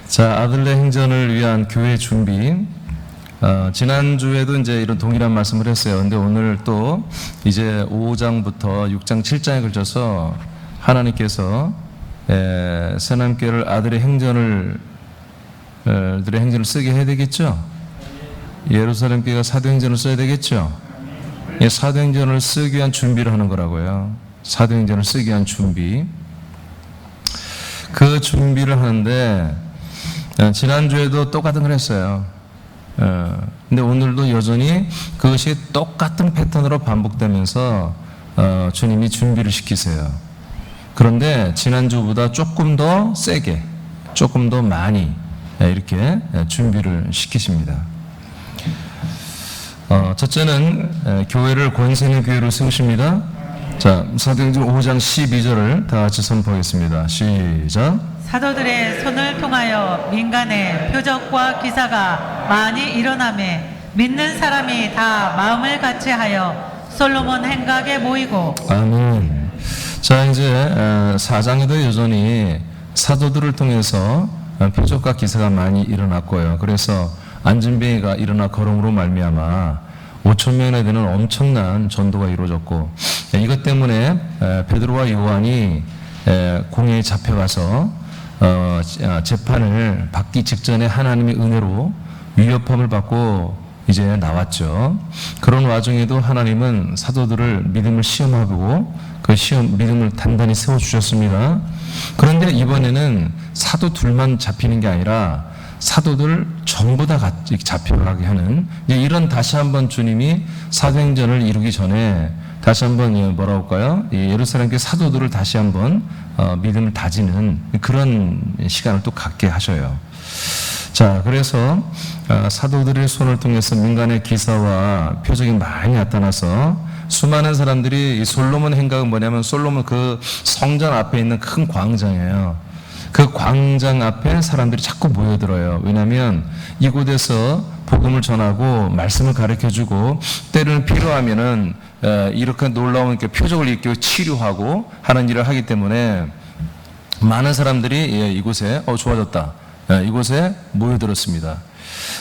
자, 아들네 행전을 위한 교회 준비. 지난주에도 이제 이런 동일한 말씀을 했어요. 근데 오늘 또 이제 5장부터 6장, 7장에 걸쳐서 하나님께서 새남교회를 아들의 행전을 쓰게 해야 되겠죠? 예루살렘 교회가 사도행전을 써야 되겠죠? 사도행전을 쓰기 위한 준비를 하는 거라고요. 사도행전을 쓰기 위한 준비. 그 준비를 하는데 지난주에도 똑같은 걸 했어요. 근데 오늘도 여전히 그것이 똑같은 패턴으로 반복되면서 주님이 준비를 시키세요. 그런데 지난주보다 조금 더 세게, 조금 더 많이 이렇게 준비를 시키십니다. 첫째는 교회를 권세 있는 교회로 세우십니다. 자, 사도행전 5장 12절을 다 같이 선포하겠습니다. 시작. 사도들의 손을 통하여 민간의 표적과 기사가 많이 일어나매 믿는 사람이 다 마음을 같이하여 솔로몬 행각에 모이고. 아멘. 자, 이제 4장에도 여전히 사도들을 통해서 표적과 기사가 많이 일어났고요. 그래서 안진뱅이가 일어나 걸음으로 말미암아 5,000명이나 되는 엄청난 전도가 이루어졌고, 이것 때문에 베드로와 요한이 공회에 잡혀가서 재판을 받기 직전에 하나님의 은혜로 위협함을 받고 이제 나왔죠. 그런 와중에도 하나님은 사도들을 믿음을 시험하고 그 믿음을 단단히 세워주셨습니다. 그런데 이번에는 사도 둘만 잡히는 게 아니라 사도들 전부 다 같이 잡혀가게 하는 이런 다시 한번 주님이 사도행전을 이루기 전에 다시 한번 뭐라고 할까요? 예루살렘 교회 사도들을 다시 한번 믿음을 다지는 그런 시간을 또 갖게 하셔요. 자, 그래서 사도들의 손을 통해서 민간의 기사와 표적이 많이 나타나서 수많은 사람들이 이 솔로몬 행각은 뭐냐면 솔로몬 그 성전 앞에 있는 큰 광장이에요. 그 광장 앞에 사람들이 자꾸 모여들어요. 왜냐하면 이곳에서 복음을 전하고 말씀을 가르쳐주고 때로는 필요하면은 이렇게 놀라운 표적을 일으키고 치료하고 하는 일을 하기 때문에 많은 사람들이 이곳에 좋아졌다. 이곳에 모여들었습니다.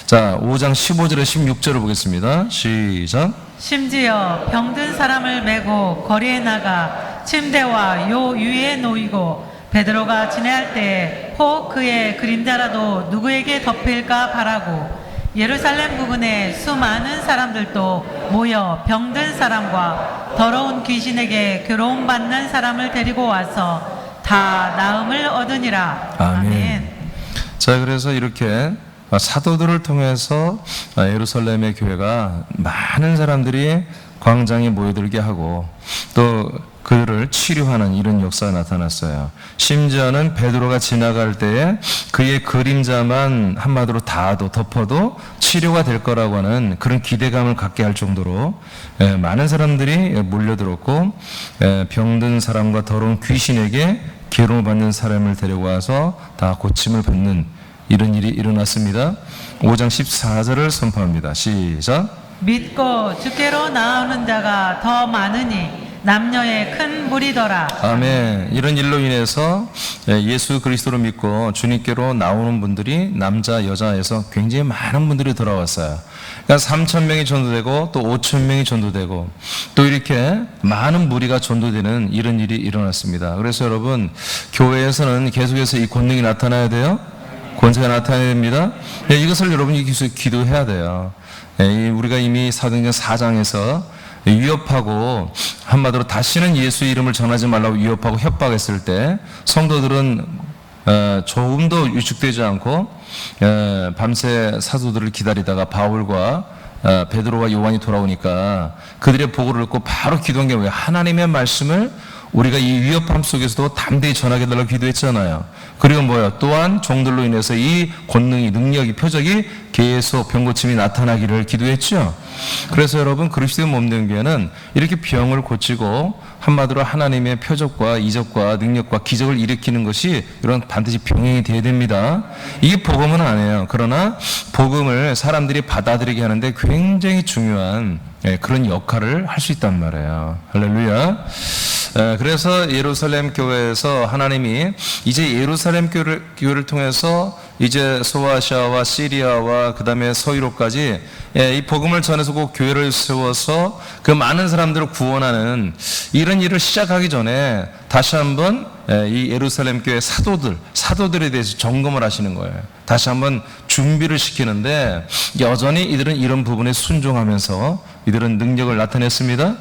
자, 5장 15절에 16절을 보겠습니다. 시작. 심지어 병든 사람을 메고 거리에 나가 침대와 요 위에 놓이고 베드로가 지내할 때에 혹 그의 그림자라도 누구에게 덮일까 바라고 예루살렘 부근에 수많은 사람들도 모여 병든 사람과 더러운 귀신에게 괴로움받는 사람을 데리고 와서 다 나음을 얻으니라. 아멘. 자, 그래서 이렇게 사도들을 통해서 예루살렘의 교회가 많은 사람들이 광장에 모여들게 하고 또 그를 치료하는 이런 역사가 나타났어요. 심지어는 베드로가 지나갈 때에 그의 그림자만 한마디로 닿아도 덮어도 치료가 될 거라고 하는 그런 기대감을 갖게 할 정도로 많은 사람들이 몰려들었고 병든 사람과 더러운 귀신에게 괴로움을 받는 사람을 데려와서 다 고침을 받는 이런 일이 일어났습니다. 5장 14절을 선포합니다. 시작. 믿고 주께로 나오는 자가 더 많으니 남녀의 큰 무리더라. 아멘. 이런 일로 인해서 예수 그리스도를 믿고 주님께로 나오는 분들이 남자 여자에서 굉장히 많은 분들이 돌아왔어요. 그러니까 3,000명이 전도되고 또 5,000명이 전도되고 또 이렇게 많은 무리가 전도되는 이런 일이 일어났습니다. 그래서 여러분 교회에서는 계속해서 이 권능이 나타나야 돼요. 권세가 나타나야 됩니다. 이것을 여러분이 계속 기도해야 돼요. 우리가 이미 사도행전 4장에서 위협하고 한마디로 다시는 예수 이름을 전하지 말라고 위협하고 협박했을 때 성도들은 조금도 위축되지 않고 밤새 사도들을 기다리다가 바울과 베드로와 요한이 돌아오니까 그들의 보고를 듣고 바로 기도한 게 뭐예요? 하나님의 말씀을 우리가 이 위협함 속에서도 담대히 전하게 달라고 기도했잖아요. 그리고 뭐예요? 또한 종들로 인해서 이 권능이, 능력이, 표적이 계속 병고침이 나타나기를 기도했죠. 그래서 여러분 그리스도의 몸된 교회는 이렇게 병을 고치고 한마디로 하나님의 표적과 이적과 능력과 기적을 일으키는 것이 이런 반드시 병행이 되어야 됩니다. 이게 복음은 아니에요. 그러나 복음을 사람들이 받아들이게 하는데 굉장히 중요한 그런 역할을 할 수 있단 말이에요. 할렐루야. 그래서 예루살렘 교회에서 하나님이 이제 예루살렘 교회를 통해서 이제 소아시아와 시리아와 그 다음에 서유럽까지 이 복음을 전해서 그 교회를 세워서 그 많은 사람들을 구원하는 이런 일을 시작하기 전에 다시 한번 이 예루살렘 교회 사도들에 대해서 점검을 하시는 거예요. 다시 한번 준비를 시키는데 여전히 이들은 이런 부분에 순종하면서 이들은 능력을 나타냈습니다.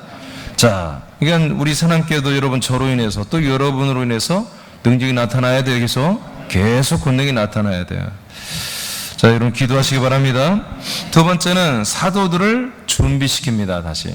자, 그러니까 우리 선함교회도 여러분 저로 인해서 또 여러분으로 인해서 능력이 나타나야 되겠죠. 계속 권능이 나타나야 돼요. 자, 여러분 기도하시기 바랍니다. 두 번째는 사도들을 준비시킵니다. 다시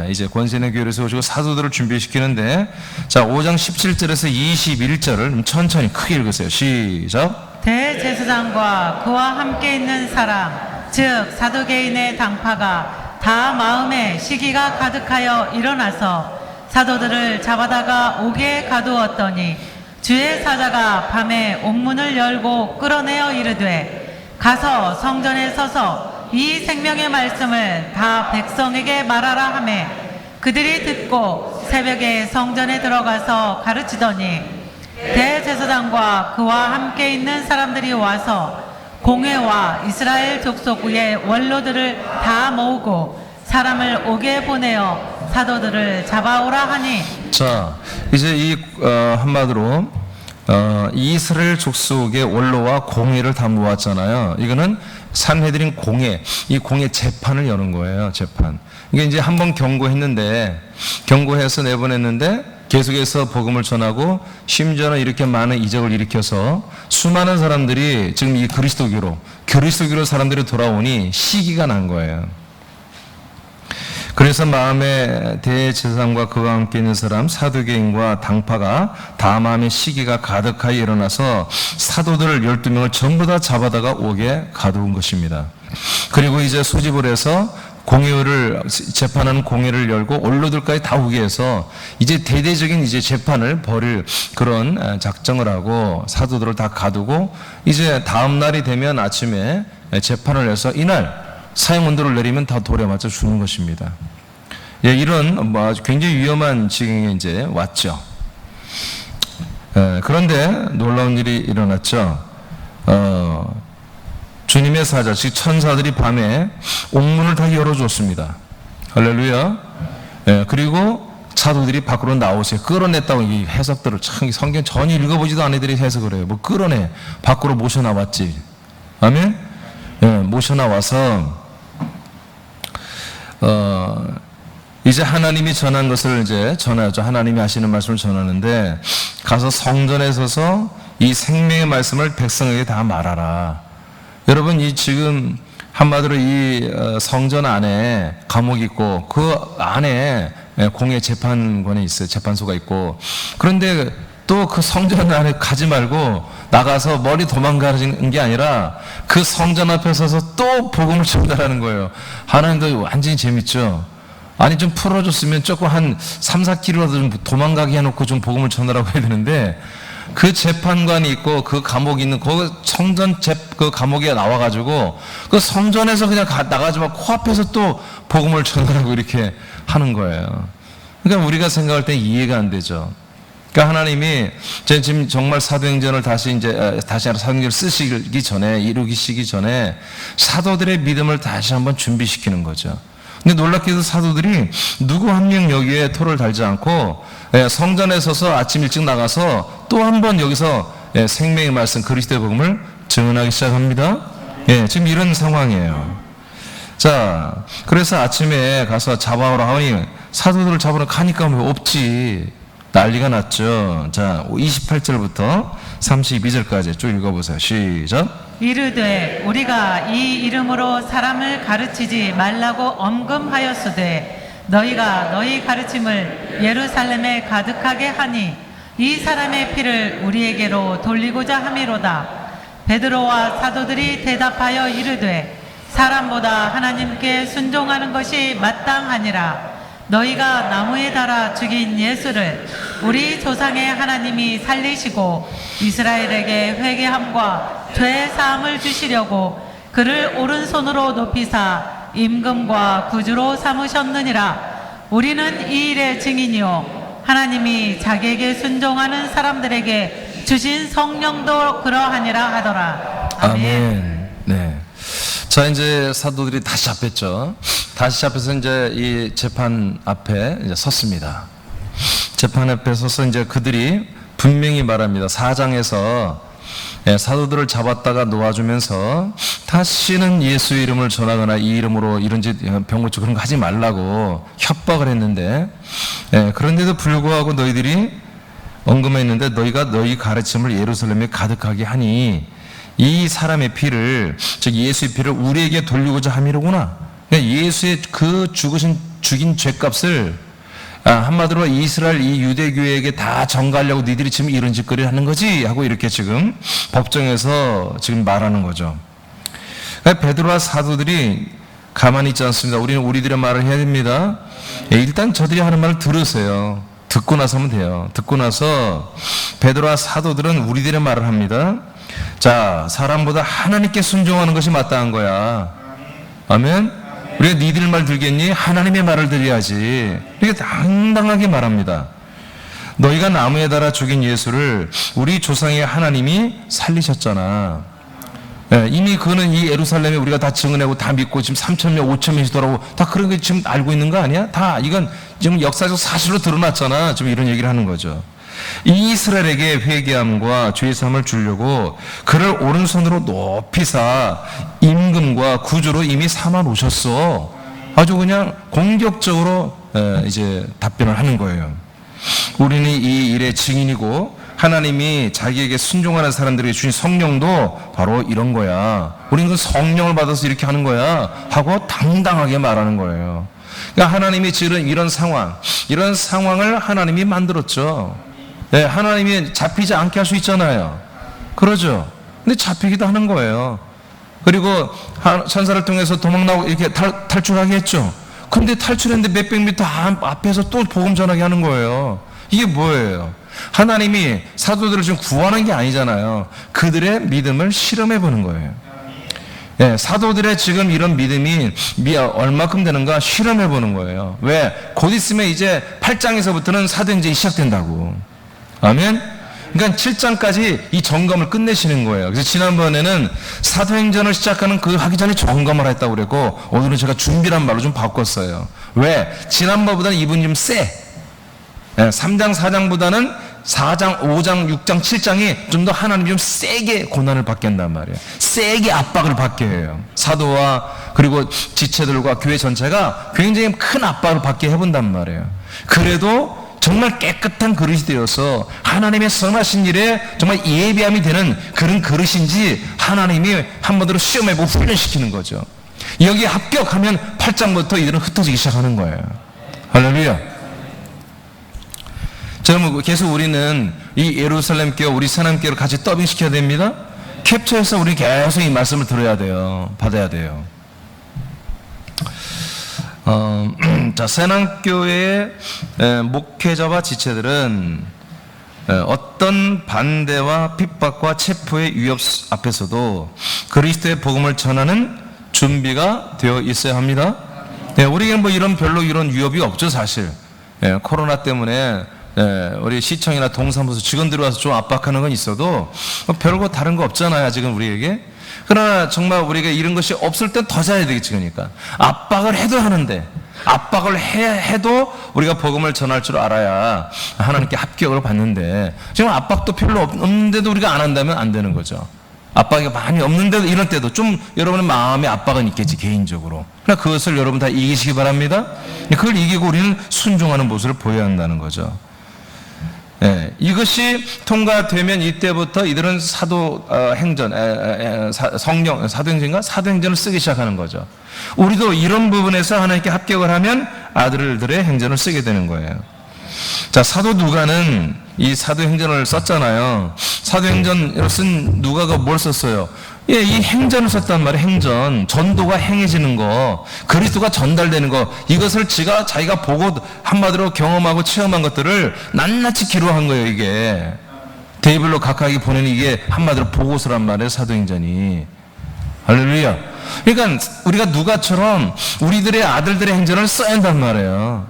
이제 권세 있는 교회를 세우시고 사도들을 준비시키는데, 자 5장 17절에서 21절을 천천히 크게 읽으세요. 시작. 대제사장과 그와 함께 있는 사람 즉 사두개인의 당파가 다 마음에 시기가 가득하여 일어나서 사도들을 잡아다가 옥에 가두었더니 주의 사자가 밤에 옥문을 열고 끌어내어 이르되 가서 성전에 서서 이 생명의 말씀을 다 백성에게 말하라 하매 그들이 듣고 새벽에 성전에 들어가서 가르치더니 대제사장과 그와 함께 있는 사람들이 와서 공회와 이스라엘 족속 위의 원로들을 다 모으고 사람을 옥에 보내어 사도들을 잡아오라 하니. 자, 이제 이 한마디로 이스라엘 족속의 원로와 공회를 다 모았잖아요. 이거는 산헤드린 공회, 이 공회 재판을 여는 거예요. 재판. 이게 이제 한번 경고해서 내보냈는데 계속해서 복음을 전하고 심지어는 이렇게 많은 이적을 일으켜서 수많은 사람들이 지금 이 그리스도교로 사람들이 돌아오니 시기가 난 거예요. 그래서 마음에 대제사장과 그와 함께 있는 사람 사두개인과 당파가 다 마음에 시기가 가득하여 일어나서 사도들 12명을 전부 다 잡아다가 옥에 가두은 것입니다. 그리고 이제 소집을 해서 공회를 재판하는 공회를 열고 원로들까지 다 오게 해서 이제 대대적인 이제 재판을 벌일 그런 작정을 하고 사도들을 다 가두고 이제 다음 날이 되면 아침에 재판을 해서 이날 사형언도를 내리면 다 돌에 맞아 죽는 것입니다. 예, 이런 굉장히 위험한 지경에 이제 왔죠. 그런데 놀라운 일이 일어났죠. 주님의 사자, 즉 천사들이 밤에 옥문을 다 열어줬습니다. 할렐루야. 그리고 사도들이 밖으로 나오세요. 끌어냈다고 이 해석들을 참 성경 전혀 읽어보지도 않은 애들이 해석을 해요. 뭐 끌어내 밖으로 모셔 나왔지. 아멘. 모셔 나와서 이제 하나님이 전한 것을 이제 전하죠. 하나님이 하시는 말씀을 전하는데 가서 성전에 서서 이 생명의 말씀을 백성에게 다 말하라. 여러분 이 지금 한마디로 이 성전 안에 감옥이 있고 그 안에 공회 재판관이 있어요. 재판소가 있고 그런데 또 그 성전 안에 가지 말고 나가서 멀리 도망가는 게 아니라 그 성전 앞에 서서 또 복음을 전달하는 거예요. 하나님도 완전히 재밌죠. 아니 좀 풀어줬으면 조금 한 3, 4km라도 좀 도망가게 해놓고 좀 복음을 전하라고 해야 되는데 그 재판관이 있고 그 감옥이 있는 그 성전 그 감옥에 나와가지고 그 성전에서 그냥 나가지만 코앞에서 또 복음을 전하라고 이렇게 하는 거예요. 그러니까 우리가 생각할 때 이해가 안 되죠. 그러니까 하나님이 지금 정말 사도행전을 다시 사도행전을 쓰시기 전에 이루시기 전에 사도들의 믿음을 다시 한번 준비시키는 거죠. 근데 놀랍게도 사도들이 누구 한 명 여기에 토를 달지 않고 성전에 서서 아침 일찍 나가서 또 한 번 여기서 생명의 말씀 그리스도의 복음을 증언하기 시작합니다. 지금 이런 상황이에요. 자, 그래서 아침에 가서 잡아오라 하니 사도들을 잡으러 가니까 왜 없지? 난리가 났죠. 자, 28절부터 32절까지 쭉 읽어보세요. 시작. 이르되 우리가 이 이름으로 사람을 가르치지 말라고 엄금하였으되 너희가 너희 가르침을 예루살렘에 가득하게 하니 이 사람의 피를 우리에게로 돌리고자 함이로다. 베드로와 사도들이 대답하여 이르되 사람보다 하나님께 순종하는 것이 마땅하니라. 너희가 나무에 달아 죽인 예수를 우리 조상의 하나님이 살리시고 이스라엘에게 회개함과 죄 사함을 주시려고 그를 오른손으로 높이사 임금과 구주로 삼으셨느니라. 우리는 이 일의 증인이요 하나님이 자기에게 순종하는 사람들에게 주신 성령도 그러하니라 하더라. 아멘. 네. 자, 이제 사도들이 다시 잡혔죠. 다시 잡혀서 이제 이 재판 앞에 이제 섰습니다. 재판 앞에 서서 이제 그들이 분명히 말합니다. 4장에서 사도들을 잡았다가 놓아주면서 다시는 예수의 이름을 전하거나 이 이름으로 이런 짓 병고치 그런 거 하지 말라고 협박을 했는데, 그런데도 불구하고 너희들이 언급했는데 너희가 너희 가르침을 예루살렘에 가득하게 하니 이 사람의 피를, 즉 예수의 피를 우리에게 돌리고자 함이로구나. 예수의 그 죽인 죄값을 한마디로 이스라엘 이 유대교회에게 다 전가하려고 니들이 지금 이런 짓거리를 하는 거지 하고 이렇게 지금 법정에서 지금 말하는 거죠. 그러니까 베드로와 사도들이 가만히 있지 않습니다. 우리는 우리들의 말을 해야 됩니다. 일단 저들이 하는 말을 들으세요. 듣고 나서 하면 돼요. 듣고 나서 베드로와 사도들은 우리들의 말을 합니다. 자, 사람보다 하나님께 순종하는 것이 마땅한 거야. 아멘. 우리가 니들 말 들겠니? 하나님의 말을 들어야지. 이렇게 당당하게 말합니다. 너희가 나무에 달아 죽인 예수를 우리 조상의 하나님이 살리셨잖아. 이미 그거는 이 예루살렘에 우리가 다 증언하고 다 믿고 지금 3,000명, 5,000명씩 돌아오고 다 그런 거 지금 알고 있는 거 아니야? 다 이건 지금 역사적 사실로 드러났잖아. 지금 이런 얘기를 하는 거죠. 이스라엘에게 회개함과 죄사함을 주려고 그를 오른손으로 높이사 임금과 구주로 이미 삼아 놓으셨어. 아주 그냥 공격적으로 이제 답변을 하는 거예요. 우리는 이 일의 증인이고 하나님이 자기에게 순종하는 사람들에게 주신 성령도 바로 이런 거야. 우리는 그 성령을 받아서 이렇게 하는 거야 하고 당당하게 말하는 거예요. 그러니까 하나님이 지은 이런 상황을 하나님이 만들었죠. 네, 하나님이 잡히지 않게 할 수 있잖아요. 그러죠. 근데 잡히기도 하는 거예요. 그리고 천사를 통해서 도망나고 이렇게 탈출하게 했죠. 근데 탈출했는데 몇백 미터 앞에서 또 복음 전하게 하는 거예요. 이게 뭐예요? 하나님이 사도들을 지금 구하는 게 아니잖아요. 그들의 믿음을 실험해 보는 거예요. 네, 사도들의 지금 이런 믿음이 얼마큼 되는가 실험해 보는 거예요. 왜? 곧 있으면 이제 8장에서부터는 사도행전이 시작된다고. 아멘? 그러니까 7장까지 이 점검을 끝내시는 거예요. 그래서 지난번에는 사도행전을 시작하는 그 하기 전에 점검을 했다고 그랬고, 오늘은 제가 준비란 말로 좀 바꿨어요. 왜? 지난번보다는 이분이 좀 세. 3장, 4장보다는 4장, 5장, 6장, 7장이 좀 더 하나님이 좀 세게 고난을 받게 한단 말이에요. 세게 압박을 받게 해요. 사도와 그리고 지체들과 교회 전체가 굉장히 큰 압박을 받게 해본단 말이에요. 그래도 정말 깨끗한 그릇이 되어서 하나님의 선하신 일에 정말 예비함이 되는 그런 그릇인지 하나님이 한번으로 시험해보고 훈련시키는 거죠. 여기에 합격하면 8장부터 이들은 흩어지기 시작하는 거예요. 할렐루야. 저는 계속 우리는 이 예루살렘 교회, 우리 사남교회를 같이 더빙시켜야 됩니다. 캡처해서 우리 계속 이 말씀을 들어야 돼요. 받아야 돼요. 자, 세남교회의 목회자와 지체들은 어떤 반대와 핍박과 체포의 위협 앞에서도 그리스도의 복음을 전하는 준비가 되어 있어야 합니다. 우리에게는 이런 별로 이런 위협이 없죠, 사실. 코로나 때문에 우리 시청이나 동사무소 직원들이 와서 좀 압박하는 건 있어도 별거 다른 거 없잖아요, 아직은 우리에게. 그러나 정말 우리가 이런 것이 없을 땐 더 잘해야 되겠지. 그러니까 압박을 해도 하는데, 압박을 해도 우리가 복음을 전할 줄 알아야 하나님께 합격을 받는데, 지금 압박도 별로 없는데도 우리가 안 한다면 안 되는 거죠. 압박이 많이 없는데도 이럴 때도 좀 여러분의 마음에 압박은 있겠지, 개인적으로. 그러나 그것을 여러분 다 이기시기 바랍니다. 그걸 이기고 우리는 순종하는 모습을 보여야 한다는 거죠. 이것이 통과되면 이때부터 이들은 사도행전을 쓰기 시작하는 거죠. 우리도 이런 부분에서 하나님께 합격을 하면 아들들의 행전을 쓰게 되는 거예요. 자, 사도 누가는 이 사도행전을 썼잖아요. 사도행전을 쓴 누가가 뭘 썼어요? 이 행전을 썼단 말이에요. 행전. 전도가 행해지는 거, 그리스도가 전달되는 거, 이것을 자기가 보고 한마디로 경험하고 체험한 것들을 낱낱이 기록한 거예요. 이게 데이블로 각각이 보내는 이게 한마디로 보고서란 말이에요. 사도행전이. 할렐루야. 그러니까 우리가 누가처럼 우리들의 아들들의 행전을 써야 한단 말이에요.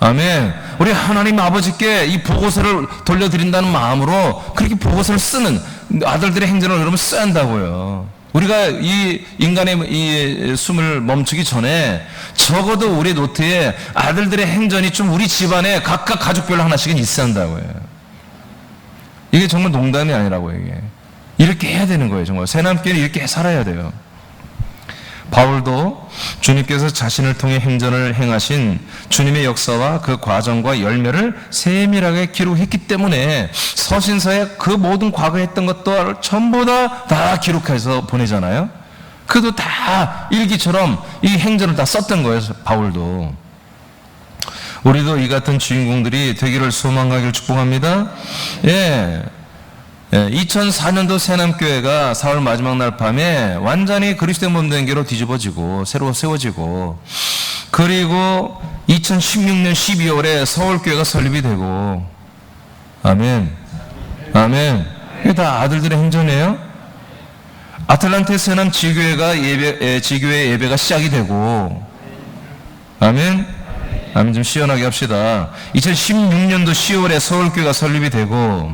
아멘. 우리 하나님 아버지께 이 보고서를 돌려드린다는 마음으로 그렇게 보고서를 쓰는 아들들의 행전을 여러분 써야 한다고요. 우리가 이 인간의 이 숨을 멈추기 전에 적어도 우리 노트에 아들들의 행전이 좀 우리 집안에 각각 가족별로 하나씩은 있어야 한다고요. 이게 정말 농담이 아니라고요. 이게 이렇게 해야 되는 거예요. 정말 새남교회는 이렇게 살아야 돼요. 바울도 주님께서 자신을 통해 행전을 행하신 주님의 역사와 그 과정과 열매를 세밀하게 기록했기 때문에 서신서에 그 모든 과거에 했던 것들 전부 다 기록해서 보내잖아요. 그도 다 일기처럼 이 행전을 다 썼던 거예요. 바울도. 우리도 이 같은 주인공들이 되기를 소망하기를 축복합니다. 2004년도 새남교회가 4월 마지막 날 밤에 완전히 그리스도의 몸된 교로 뒤집어지고 새로 세워지고, 그리고 2016년 12월에 서울교회가 설립이 되고, 아멘, 아멘. 이게 다 아들들의 행전이에요. 아틀란타 새남 지교회 예배가 시작이 되고, 아멘. 아멘. 좀 시원하게 합시다. 2016년도 10월에 서울교회가 설립이 되고,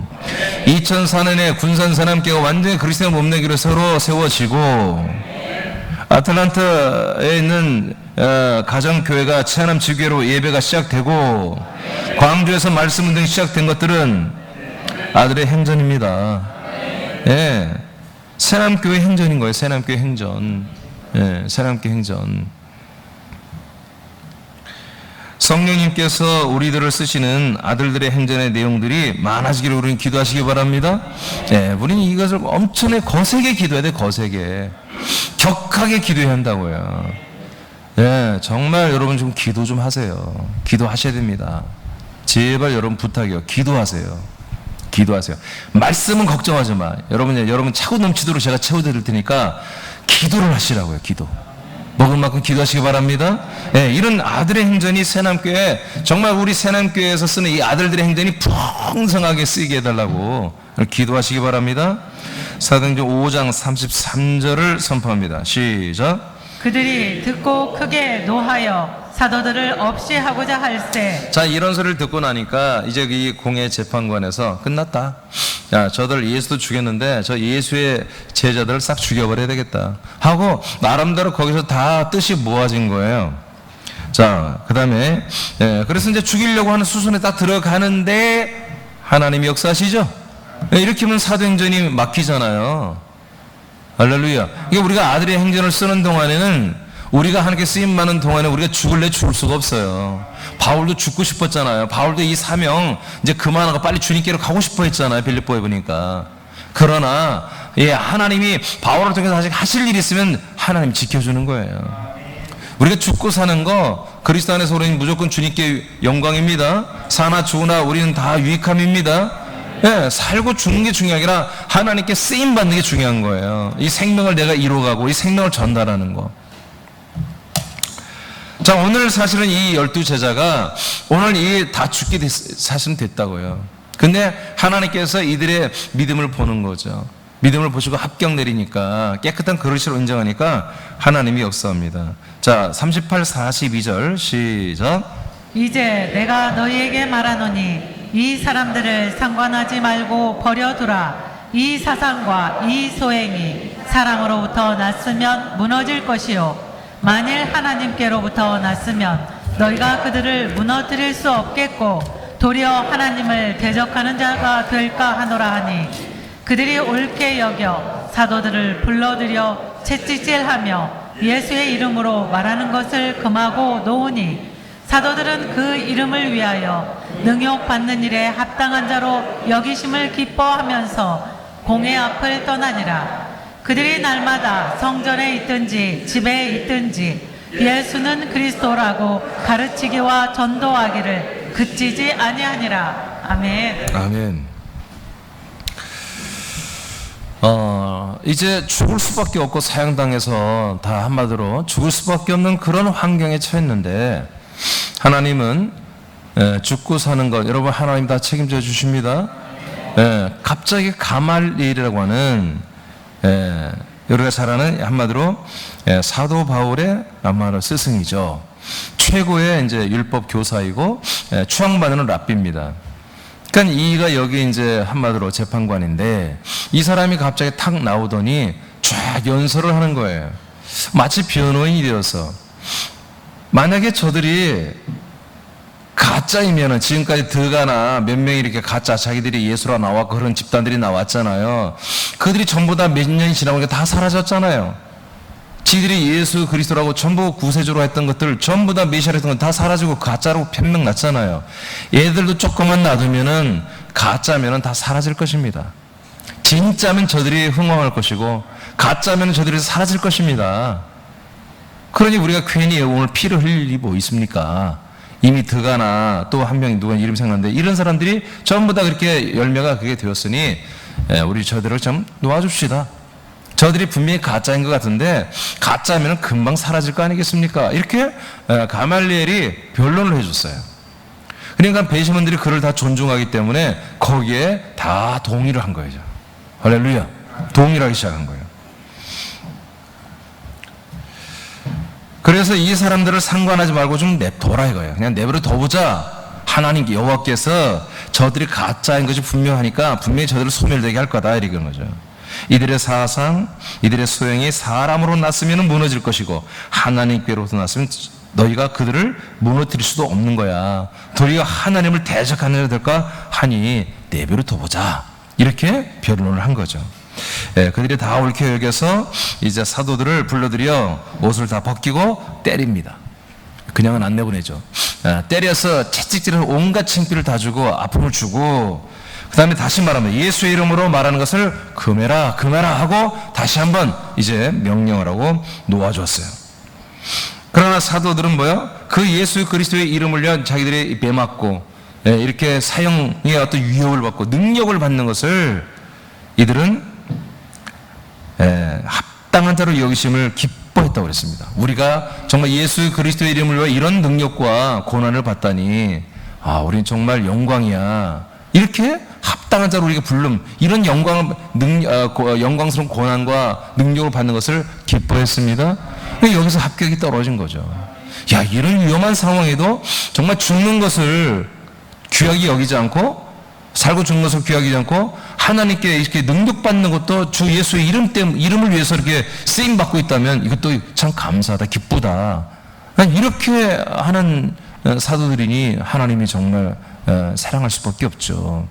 2004년에 군산사남교회가 완전히 그리스도의 몸내기로 새로 세워지고, 아틀란타에 있는 가정교회가 채남 지교회로 예배가 시작되고, 광주에서 말씀 운동이 시작된 것들은 아들의 행전입니다. 예, 새남교회 행전인 거예요. 새남교회 행전. 예, 새남교회 행전. 성령님께서 우리들을 쓰시는 아들들의 행전의 내용들이 많아지기를 우리는 기도하시기 바랍니다. 네, 우리는 이것을 엄청나게 거세게 기도해야 돼. 거세게 격하게 기도해야 한다고요. 네, 정말 여러분 좀 기도 좀 하세요. 기도하셔야 됩니다. 제발 여러분 부탁이요. 기도하세요. 기도하세요. 말씀은 걱정하지 마. 여러분 차고 넘치도록 제가 채워드릴 테니까 기도를 하시라고요. 기도. 먹을 만큼 기도하시기 바랍니다. 예, 이런 아들의 행전이 새남교회, 정말 우리 새남교회에서 쓰는 이 아들들의 행전이 풍성하게 쓰이게 해달라고 기도하시기 바랍니다. 사도행전 5장 33절을 선포합니다. 시작. 그들이 듣고 크게 노하여 사도들을 없이 하고자 할세. 자, 이런 소리를 듣고 나니까 이제 이 공회 재판관에서 끝났다. 야, 저들 예수도 죽였는데 저 예수의 제자들을 싹 죽여버려야 되겠다 하고 나름대로 거기서 다 뜻이 모아진 거예요. 자, 그 다음에 그래서 이제 죽이려고 하는 수순에 딱 들어가는데 하나님이 역사하시죠. 이렇게 하면 사도행전이 막히잖아요. 할렐루야. 이게 우리가 아들의 행전을 쓰는 동안에는, 우리가 하나님께 쓰임 많은 동안에 우리가 죽을래 죽을 수가 없어요. 바울도 죽고 싶었잖아요. 바울도 이 사명 이제 그만하고 빨리 주님께로 가고 싶어 했잖아요. 빌립보에 보니까. 그러나 하나님이 바울을 통해서 아직 하실 일이 있으면 하나님이 지켜주는 거예요. 우리가 죽고 사는 거 그리스도 안에서 우리는 무조건 주님께 영광입니다. 사나 죽으나 우리는 다 유익함입니다. 살고 죽는 게 중요한 게 아니라 하나님께 쓰임 받는 게 중요한 거예요. 이 생명을 내가 이뤄가고 이 생명을 전달하는 거. 자, 오늘 사실은 이 12제자가 오늘 이 다 죽게 사실은 됐다고요. 근데 하나님께서 이들의 믿음을 보는 거죠. 믿음을 보시고 합격 내리니까, 깨끗한 그릇으로 인정하니까 하나님이 역사합니다. 자, 38, 42절 시작. 이제 내가 너희에게 말하노니 이 사람들을 상관하지 말고 버려두라. 이 사상과 이 소행이 사람으로부터 났으면 무너질 것이요, 만일 하나님께로부터 났으면 너희가 그들을 무너뜨릴 수 없겠고 도리어 하나님을 대적하는 자가 될까 하노라 하니, 그들이 옳게 여겨 사도들을 불러들여 채찍질하며 예수의 이름으로 말하는 것을 금하고 놓으니, 사도들은 그 이름을 위하여 능욕받는 일에 합당한 자로 여기심을 기뻐하면서 공회 앞을 떠나니라. 그들이 날마다 성전에 있든지 집에 있든지 예수는 그리스도라고 가르치기와 전도하기를 그치지 아니하니라. 아멘. 아멘. 이제 죽을 수밖에 없고 사형당해서 다 한마디로 죽을 수밖에 없는 그런 환경에 처했는데, 하나님은 죽고 사는 것 여러분 하나님 다 책임져 주십니다. 갑자기 가말리엘이라고 하는 우리가 잘 아는 한마디로 사도 바울의 한마디로 스승이죠. 최고의 이제 율법 교사이고 추앙받는 랍비입니다. 그러니까 이가 여기 이제 한마디로 재판관인데 이 사람이 갑자기 탁 나오더니 쫙 연설을 하는 거예요. 마치 변호인이 되어서 만약에 저들이 가짜이면은 지금까지 드가나 몇 명이 이렇게 가짜 자기들이 예수라 나왔고 그런 집단들이 나왔잖아요. 그들이 전부 다 몇 년이 지나고 다 사라졌잖아요. 지들이 예수 그리스도라고 전부 구세주로 했던 것들 전부 다 메시아로 했던 건 다 사라지고 가짜로 변명 났잖아요. 얘들도 조금만 놔두면은 가짜면은 다 사라질 것입니다. 진짜면 저들이 흥왕할 것이고 가짜면 저들이 사라질 것입니다. 그러니 우리가 괜히 오늘 피를 흘릴 일이 뭐 있습니까? 이미 드가나 또 한 명이 누가 이름 생각나는데 이런 사람들이 전부 다 그렇게 열매가 그게 되었으니 우리 저들을 좀 놓아줍시다. 저들이 분명히 가짜인 것 같은데 가짜면 금방 사라질 거 아니겠습니까? 이렇게 가말리엘이 변론을 해줬어요. 그러니까 배심원들이 그를 다 존중하기 때문에 거기에 다 동의를 한 거예요. 할렐루야. 동의를 하기 시작한 거예요. 그래서 이 사람들을 상관하지 말고 좀 냅둬라 이거예요. 그냥 내버려 둬보자. 하나님 여호와께서 저들이 가짜인 것이 분명하니까 분명히 저들을 소멸되게 할 거다 이런 거죠. 이들의 사상, 이들의 소행이 사람으로 났으면 무너질 것이고 하나님께로부터 났으면 너희가 그들을 무너뜨릴 수도 없는 거야. 도리어 하나님을 대적하는 자가 될까 하니 내버려 둬보자. 이렇게 변론을 한 거죠. 그들이 다 옳게 여겨서 이제 사도들을 불러들여 옷을 다 벗기고 때립니다. 그냥은 안 내보내죠. 때려서 채찍질을 온갖 창피를 다 주고 아픔을 주고 그 다음에 다시 말하면 예수의 이름으로 말하는 것을 금해라 하고 다시 한번 이제 명령을 하고 놓아줬어요. 그러나 사도들은 뭐요? 그 예수 그리스도의 이름을 자기들이 빼맞고 이렇게 사형의 어떤 위협을 받고 능력을 받는 것을 이들은 합당한 자로 여기심을 기뻐했다고 그랬습니다. 우리가 정말 예수 그리스도의 이름을 위해 이런 능력과 고난을 받다니 우리는 정말 영광이야. 이렇게 합당한 자로 우리가 부름 이런 영광스러운 고난과 능력을 받는 것을 기뻐했습니다. 여기서 합격이 떨어진 거죠. 야, 이런 위험한 상황에도 정말 죽는 것을 귀하게 여기지 않고 살고 죽는 것을 귀하게 여기지 않고 하나님께 이렇게 능력받는 것도 주 예수의 이름을 위해서 이렇게 쓰임 받고 있다면 이것도 참 감사하다, 기쁘다. 이렇게 하는 사도들이니 하나님이 정말 사랑할 수밖에 없죠.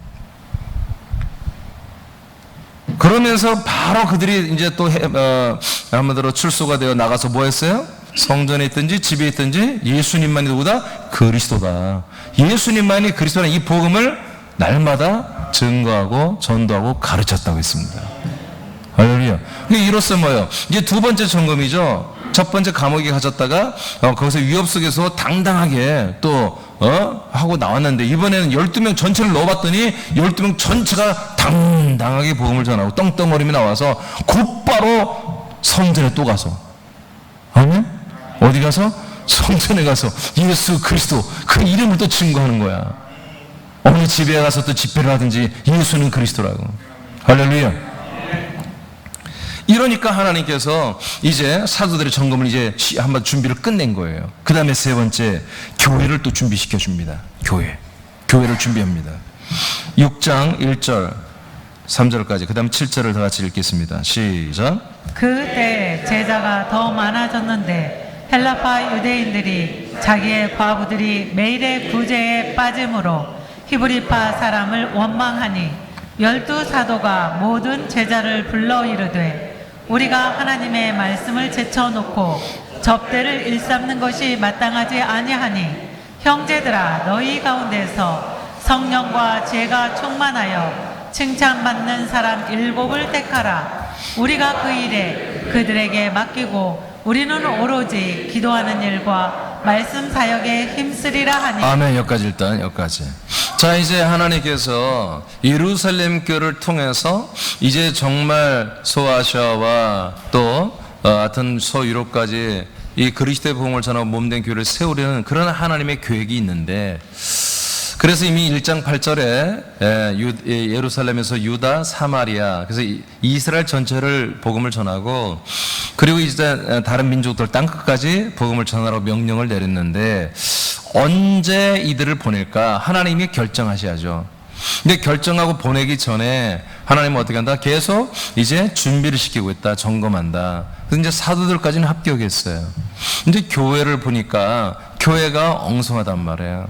그러면서 바로 그들이 이제 또 한마디로 출소가 되어 나가서 뭐 했어요? 성전에 있든지 집에 있든지 예수님만이 누구다? 그리스도다. 예수님만이 그리스도라는 이 복음을 날마다 증거하고 전도하고 가르쳤다고 했습니다. 할렐루야. 이로써 뭐예요? 이제 두 번째 점검이죠. 첫 번째 감옥에 갇혔다가 거기서 위협 속에서 당당하게 또 하고 나왔는데 이번에는 12명 전체를 넣어봤더니 12명 전체가 당당하게 복음을 전하고 떵떵거림이 나와서 곧바로 성전에 또 가서 아멘? 어디 가서? 성전에 가서 예수 그리스도 그 이름을 또 증거하는 거야. 어느 집에 가서 또 집회를 하든지 예수는 그리스도라고. 할렐루야. 이러니까 하나님께서 이제 사도들의 점검을 이제 한번 준비를 끝낸 거예요. 그 다음에 세 번째 교회를 또 준비시켜 줍니다. 교회를 준비합니다. 6장 1절 3절까지 그 다음 7절을 다 같이 읽겠습니다. 시작. 그때 제자가 더 많아졌는데 헬라파 유대인들이 자기의 과부들이 매일의 구제에 빠짐으로 히브리파 사람을 원망하니 12사도가 모든 제자를 불러 이르되 우리가 하나님의 말씀을 제쳐놓고 접대를 일삼는 것이 마땅하지 아니하니 형제들아 너희 가운데서 성령과 지혜가 충만하여 칭찬받는 사람 7을 택하라. 우리가 그 일에 그들에게 맡기고 우리는 오로지 기도하는 일과 말씀 사역에 힘쓰리라 하니. 아멘. 여기까지. 자, 이제 하나님께서 예루살렘 교를 통해서 이제 정말 소아시아와 또 하여튼 서유럽까지 이 그리스도의 복음을 전하고 몸된 교회를 세우려는 그런 하나님의 계획이 있는데, 그래서 이미 1장 8절에 예루살렘에서 유다, 사마리아, 그래서 이스라엘 전체를 복음을 전하고 그리고 이제 다른 민족들 땅끝까지 복음을 전하라고 명령을 내렸는데 언제 이들을 보낼까? 하나님이 결정하셔야죠. 근데 결정하고 보내기 전에 하나님은 어떻게 한다? 계속 이제 준비를 시키고 있다. 점검한다. 그래서 이제 사도들까지는 합격했어요. 근데 교회를 보니까 교회가 엉성하단 말이에요.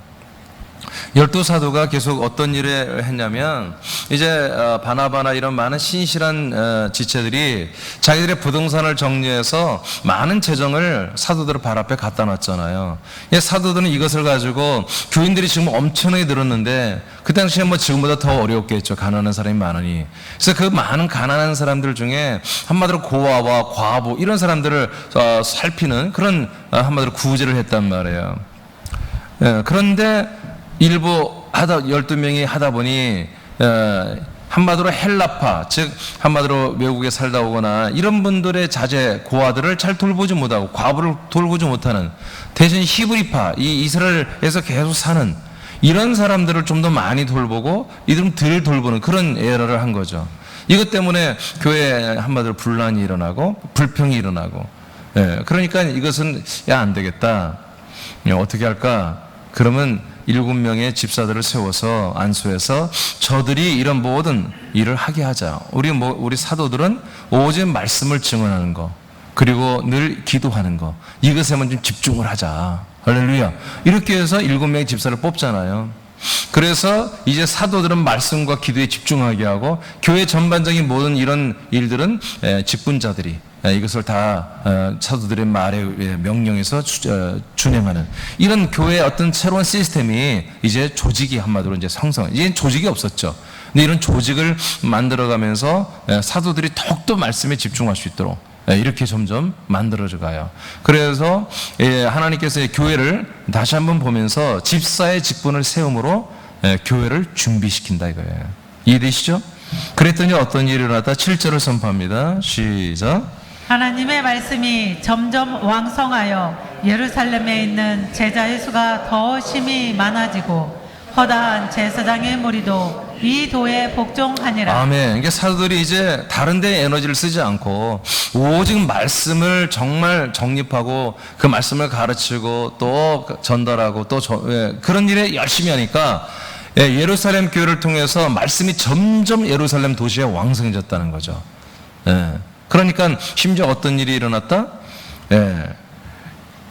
12사도가 계속 어떤 일을 했냐면 이제 바나바나 이런 많은 신실한 지체들이 자기들의 부동산을 정리해서 많은 재정을 사도들 발 앞에 갖다 놨잖아요. 사도들은 이것을 가지고 교인들이 지금 엄청나게 늘었는데 그 당시에 뭐 지금보다 더 어려웠겠죠. 가난한 사람이 많으니. 그래서 그 많은 가난한 사람들 중에 한마디로 고아와 과부 이런 사람들을 살피는 그런 한마디로 구제를 했단 말이에요. 그런데 일부 12명이 하다 보니 한마디로 헬라파, 즉 한마디로 외국에 살다 오거나 이런 분들의 자제 고아들을 잘 돌보지 못하고 과부를 돌보지 못하는 대신 히브리파, 이 이스라엘에서 계속 사는 이런 사람들을 좀 더 많이 돌보고 이들은 덜 돌보는 그런 에러를 한 거죠. 이것 때문에 교회에 한마디로 분란이 일어나고 불평이 일어나고, 그러니까 이것은 안 되겠다. 어떻게 할까? 그러면 7명의 집사들을 세워서 안수해서 저들이 이런 모든 일을 하게 하자. 우리 사도들은 오직 말씀을 증언하는 거, 그리고 늘 기도하는 거, 이것에만 좀 집중을 하자. 할렐루야. 이렇게 해서 7명의 집사를 뽑잖아요. 그래서 이제 사도들은 말씀과 기도에 집중하게 하고 교회 전반적인 모든 이런 일들은 직분자들이 이것을 다 사도들의 말에 명령에서 준행하는 이런 교회의 어떤 새로운 시스템이 이제 조직이 한마디로 이제 이제 조직이 없었죠. 근데 이런 조직을 만들어가면서 사도들이 더욱더 말씀에 집중할 수 있도록 이렇게 점점 만들어져 가요. 그래서 하나님께서 교회를 다시 한번 보면서 집사의 직분을 세움으로 교회를 준비시킨다 이거예요. 이해되시죠? 그랬더니 어떤 일이 일어났다? 7절을 선포합니다. 시작. 하나님의 말씀이 점점 왕성하여 예루살렘에 있는 제자의 수가 더 심히 많아지고 허다한 제사장의 무리도 이 도에 복종하니라. 아멘. 이게 사도들이 이제 다른 데 에너지를 쓰지 않고 오직 말씀을 정말 정립하고 그 말씀을 가르치고 또 전달하고 또 그런 일에 열심히 하니까 예루살렘 교회를 통해서 말씀이 점점 예루살렘 도시에 왕성해졌다는 거죠. 그러니까 심지어 어떤 일이 일어났다?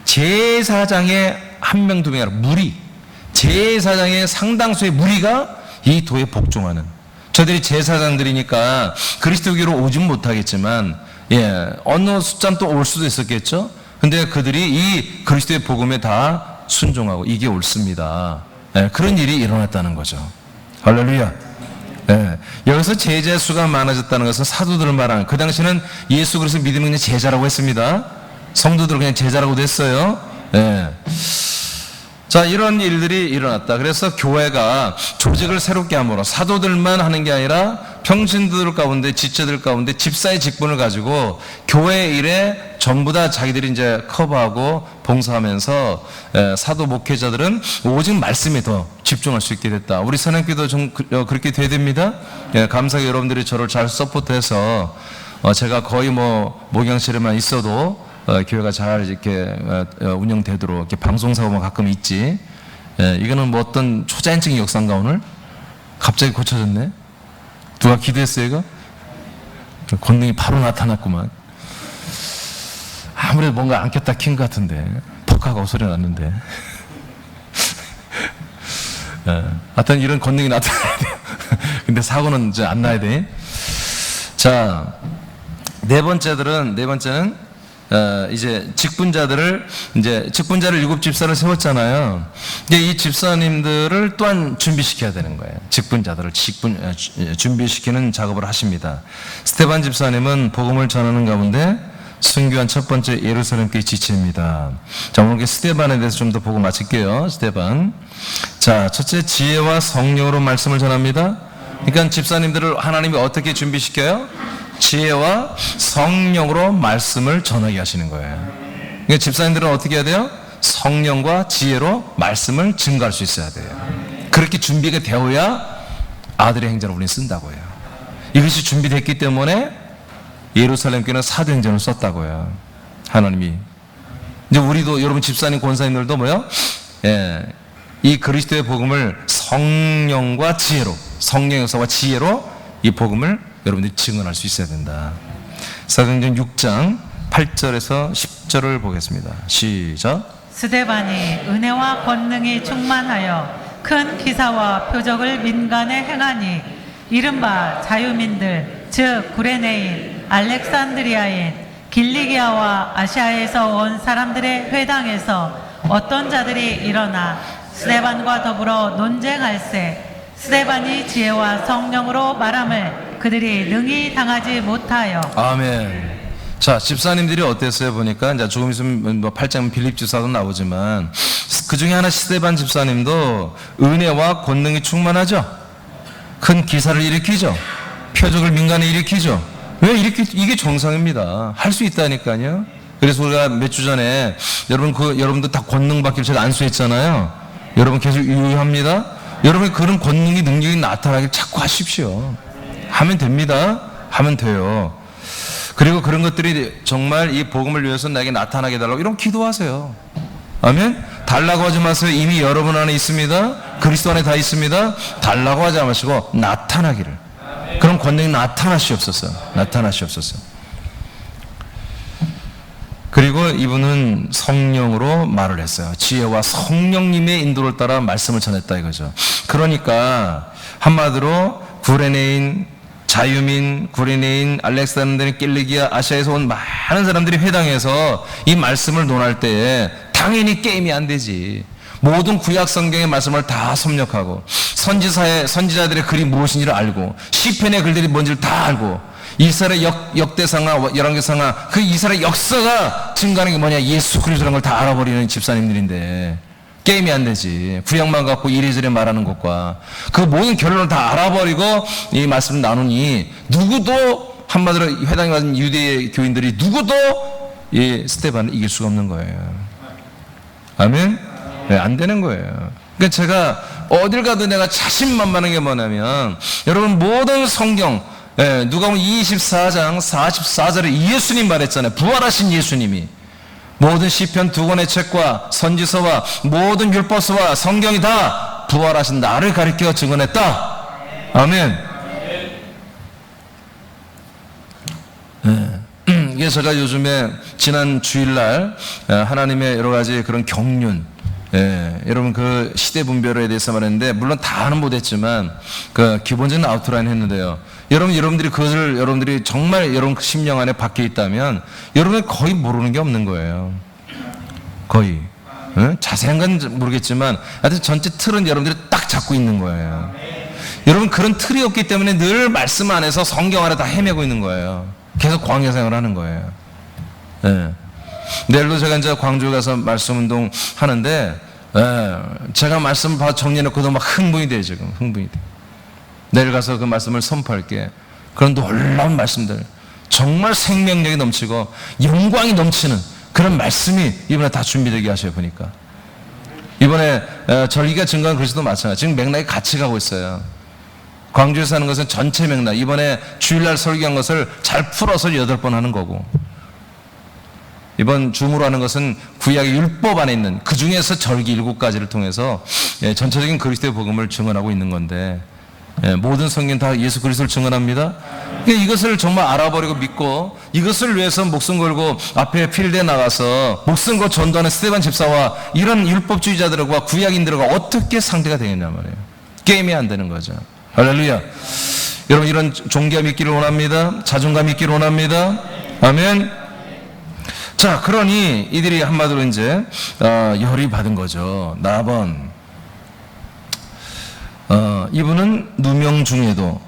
제사장의 한 명, 두 명이 아니라 무리, 제사장의 상당수의 무리가 이 도에 복종하는, 저들이 제사장들이니까 그리스도교로 오진 못하겠지만 어느 숫자는 또 올 수도 있었겠죠. 근데 그들이 이 그리스도의 복음에 다 순종하고 이게 옳습니다. 그런 일이 일어났다는 거죠. 할렐루야. 여기서 제자 수가 많아졌다는 것은 사도들을 말하는, 그 당시는 예수 그리스도 믿으면 그냥 제자라고 했습니다. 성도들을 그냥 제자라고 됐어요. 자, 이런 일들이 일어났다. 그래서 교회가 조직을 새롭게 함으로 사도들만 하는 게 아니라 평신도들 가운데, 지체들 가운데 집사의 직분을 가지고 교회 일에 전부 다 자기들이 이제 커버하고 봉사하면서 사도 목회자들은 오직 말씀에 더 집중할 수 있게 됐다. 우리 선행교도 좀 그렇게 돼야 됩니다. 감사하게 여러분들이 저를 잘 서포트해서 제가 거의 목양실에만 있어도 교회가 잘 이렇게 운영되도록 이렇게 방송사고만 가끔 있지. 이거는 어떤 초자연적인 역사인가 오늘? 갑자기 고쳐졌네? 누가 기도했어요 이거? 권능이 바로 나타났구만. 아무래도 뭔가 안 켰다 킨 것 같은데 퍽하고 소리 났는데. 하여튼 이런 권능이 나타나야 돼요. 근데 사고는 이제 안 나야 돼. 자, 네 번째는 이제 직분자를 7 집사를 세웠잖아요. 근데 이 집사님들을 또한 준비시켜야 되는 거예요. 직분자들을 준비시키는 작업을 하십니다. 스데반 집사님은 복음을 전하는 가운데 순교한 첫 번째 예루살렘 교회 지체입니다. 자, 오늘 스데반에 대해서 좀 더 보고 마칠게요. 스데반. 자, 첫째, 지혜와 성령으로 말씀을 전합니다. 그러니까 집사님들을 하나님이 어떻게 준비시켜요? 지혜와 성령으로 말씀을 전하게 하시는 거예요. 그러니까 집사님들은 어떻게 해야 돼요? 성령과 지혜로 말씀을 증거할 수 있어야 돼요. 그렇게 준비가 되어야 아들의 행전을 우리는 쓴다고 해요. 이것이 준비됐기 때문에 예루살렘 교회는 사도행전을 썼다고요. 하나님이. 이제 우리도 여러분 집사님, 권사님들도 뭐요? 예, 이 그리스도의 복음을 성령과 지혜로, 성령의 역사와 지혜로 이 복음을 여러분들이 증언할 수 있어야 된다. 사도행전 6장 8절에서 10절을 보겠습니다. 시작. 스데반이 은혜와 권능이 충만하여 큰 기사와 표적을 민간에 행하니 이른바 자유민들 즉 구레네인, 알렉산드리아인, 길리기아와 아시아에서 온 사람들의 회당에서 어떤 자들이 일어나 스데반과 더불어 논쟁할세 스데반이 지혜와 성령으로 말함을 그들이 능히 당하지 못하여. 아멘. 자, 집사님들이 어땠어요? 보니까 이제 조금 있으면 뭐 8장 빌립 집사도 나오지만 그 중에 하나 스데반 집사님도 은혜와 권능이 충만하죠. 큰 기사를 일으키죠. 표적을 민간에 일으키죠. 왜 이게 정상입니다. 할 수 있다니까요. 그래서 우리가 몇 주 전에 여러분도 다 권능 받기를 제가 안수했잖아요. 여러분 계속 유효합니다. 여러분 그런 권능이 능력이 나타나길 자꾸 하십시오. 하면 됩니다. 하면 돼요. 그리고 그런 것들이 정말 이 복음을 위해서 나에게 나타나게 해달라고 이런 기도하세요. 아멘. 달라고 하지 마세요. 이미 여러분 안에 있습니다. 그리스도 안에 다 있습니다. 달라고 하지 마시고 나타나기를. 그런 권능이 나타나시옵소서. 나타나시옵소서. 그리고 이분은 성령으로 말을 했어요. 지혜와 성령님의 인도를 따라 말씀을 전했다 이거죠. 그러니까 한마디로 구레네인, 자유민, 구레네인, 알렉산드리아, 길리기아, 아시아에서 온 많은 사람들이 회당에서 이 말씀을 논할 때에 당연히 게임이 안 되지. 모든 구약 성경의 말씀을 다 섭렵하고 선지자들의 글이 무엇인지를 알고 시편의 글들이 뭔지를 다 알고 이스라엘의 역대상하, 열왕기상하 그 이스라엘 역사가 증거하는 게 뭐냐? 예수 그리스도라는 걸 다 알아버리는 집사님들인데 게임이 안 되지. 구약만 갖고 이래저래 말하는 것과 그 모든 결론을 다 알아버리고 이 말씀을 나누니 누구도 한마디로 회당에 가는 유대 교인들이 누구도 이 스데반을 이길 수가 없는 거예요. 아멘? 네, 안 되는 거예요. 그러니까 제가 어딜 가도 내가 자신만만한 게 뭐냐면 여러분 모든 성경 누가복음 24장 44절에 예수님 말했잖아요. 부활하신 예수님이 모든 시편 두 권의 책과 선지서와 모든 율법서와 성경이 다 부활하신 나를 가리켜 증언했다. 아멘. 그래서 제가 요즘에 지난 주일날 하나님의 여러 가지 그런 경륜, 여러분 그 시대 분별에 대해서 말했는데 물론 다는 못했지만 그 기본적인 아웃라인 했는데요. 여러분들이 그것을 여러분들이 정말 여러분 심령 안에 박혀 있다면 여러분이 거의 모르는 게 없는 거예요. 거의. 자세한 건 모르겠지만 하여튼 전체 틀은 여러분들이 딱 잡고 있는 거예요. 여러분 그런 틀이 없기 때문에 늘 말씀 안에서 성경 안에 다 헤매고 있는 거예요. 계속 광야 생활을 하는 거예요. 내일도 제가 이제 광주에 가서 말씀 운동 하는데 제가 말씀 정리해놓고도 막 흥분이 돼요. 지금 흥분이 돼. 내일 가서 그 말씀을 선포할게. 그런 놀라운 말씀들, 정말 생명력이 넘치고 영광이 넘치는 그런 말씀이 이번에 다 준비되게 하셔요. 보니까 이번에 절기가 증거한 그리스도 마찬가지. 지금 맥락이 같이 가고 있어요. 광주에서 하는 것은 전체 맥락, 이번에 주일날 설교한 것을 잘 풀어서 8번 하는 거고, 이번 줌으로 하는 것은 구약의 율법 안에 있는 그 중에서 절기 7가지를 통해서 전체적인 그리스도의 복음을 증언하고 있는 건데, 모든 성경 다 예수 그리스도를 증언합니다. 그러니까 이것을 정말 알아버리고 믿고 이것을 위해서 목숨 걸고 앞에 필드에 나가서 목숨 걸고 전도하는 스데반 집사와 이런 율법주의자들과 구약인들과 어떻게 상대가 되겠냐 말이에요. 게임이 안 되는 거죠. 할렐루야. 여러분 이런 존귀함이 있기를 원합니다. 자존감이 있기를 원합니다. 아멘. 자, 그러니 이들이 한마디로 이제 열이 받은 거죠. 나번 이분은 누명 중에도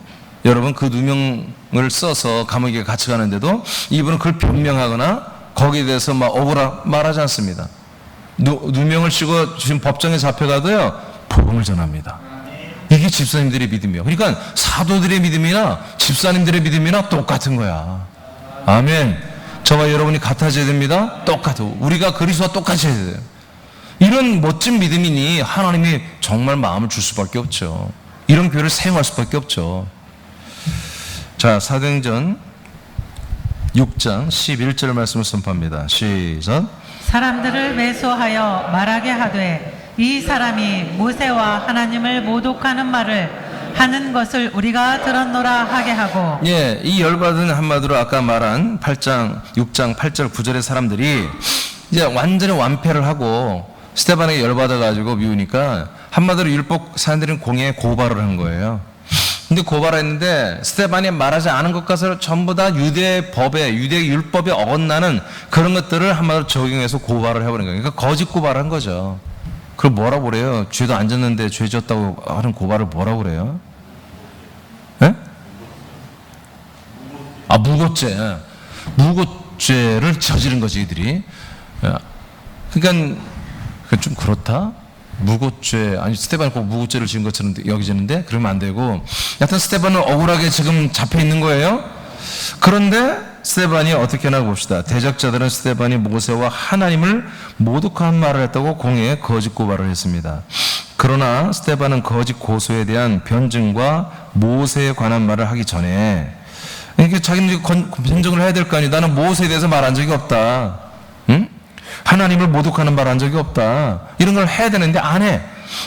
여러분 그 누명을 써서 감옥에 같이 가는데도 이분은 그걸 변명하거나 거기에 대해서 막 억울하 말하지 않습니다. 누명을 씌고 지금 법정에 잡혀가도요 복음을 전합니다. 이게 집사님들의 믿음이에요. 그러니까 사도들의 믿음이나 집사님들의 믿음이나 똑같은 거야. 아멘. 저와 여러분이 같아져야 됩니다. 똑같아. 우리가 그리스도와 똑같이 해야 돼요. 이런 멋진 믿음이니 하나님이 정말 마음을 줄 수밖에 없죠. 이런 교회를 사용할 수밖에 없죠. 자, 사도행전 6장 11절 말씀을 선포합니다. 시작. 사람들을 매수하여 말하게 하되 이 사람이 모세와 하나님을 모독하는 말을 하는 것을 우리가 들었노라 하게 하고. 예, 이 열받은 한마디로 아까 말한 6장 8절 9절의 사람들이 이제 완전히 완패를 하고 스데반에게 열받아가지고 미우니까 한마디로 율법 사람들은 공회에 고발을 한 거예요. 근데 고발했는데 스데반이 말하지 않은 것까지 전부 다 유대 법에, 유대 율법에 어긋나는 그런 것들을 한마디로 적용해서 고발을 해버린 거예요. 그러니까 거짓 고발한 거죠. 그걸 뭐라고 그래요? 죄도 안 졌는데 죄 졌다고 하는 고발을 뭐라고 그래요? 예? 아, 무고죄. 무고죄를 저지른 거지, 이들이. 그러니까 좀 그렇다? 무고죄, 아니 스데반이 꼭 무고죄를 지은 것처럼 여기지는데 그러면 안 되고, 여하튼 스데반은 억울하게 지금 잡혀 있는 거예요. 그런데 스데반이 어떻게 하나 봅시다. 대적자들은 스데반이 모세와 하나님을 모독한 말을 했다고 공회에 거짓 고발을 했습니다. 그러나 스데반은 거짓 고소에 대한 변증과 모세에 관한 말을 하기 전에 이렇게 자기는 변증을 해야 될 거 아니에요. 나는 모세에 대해서 말한 적이 없다. 응? 하나님을 모독하는 말 한 적이 없다. 이런 걸 해야 되는데 안 해.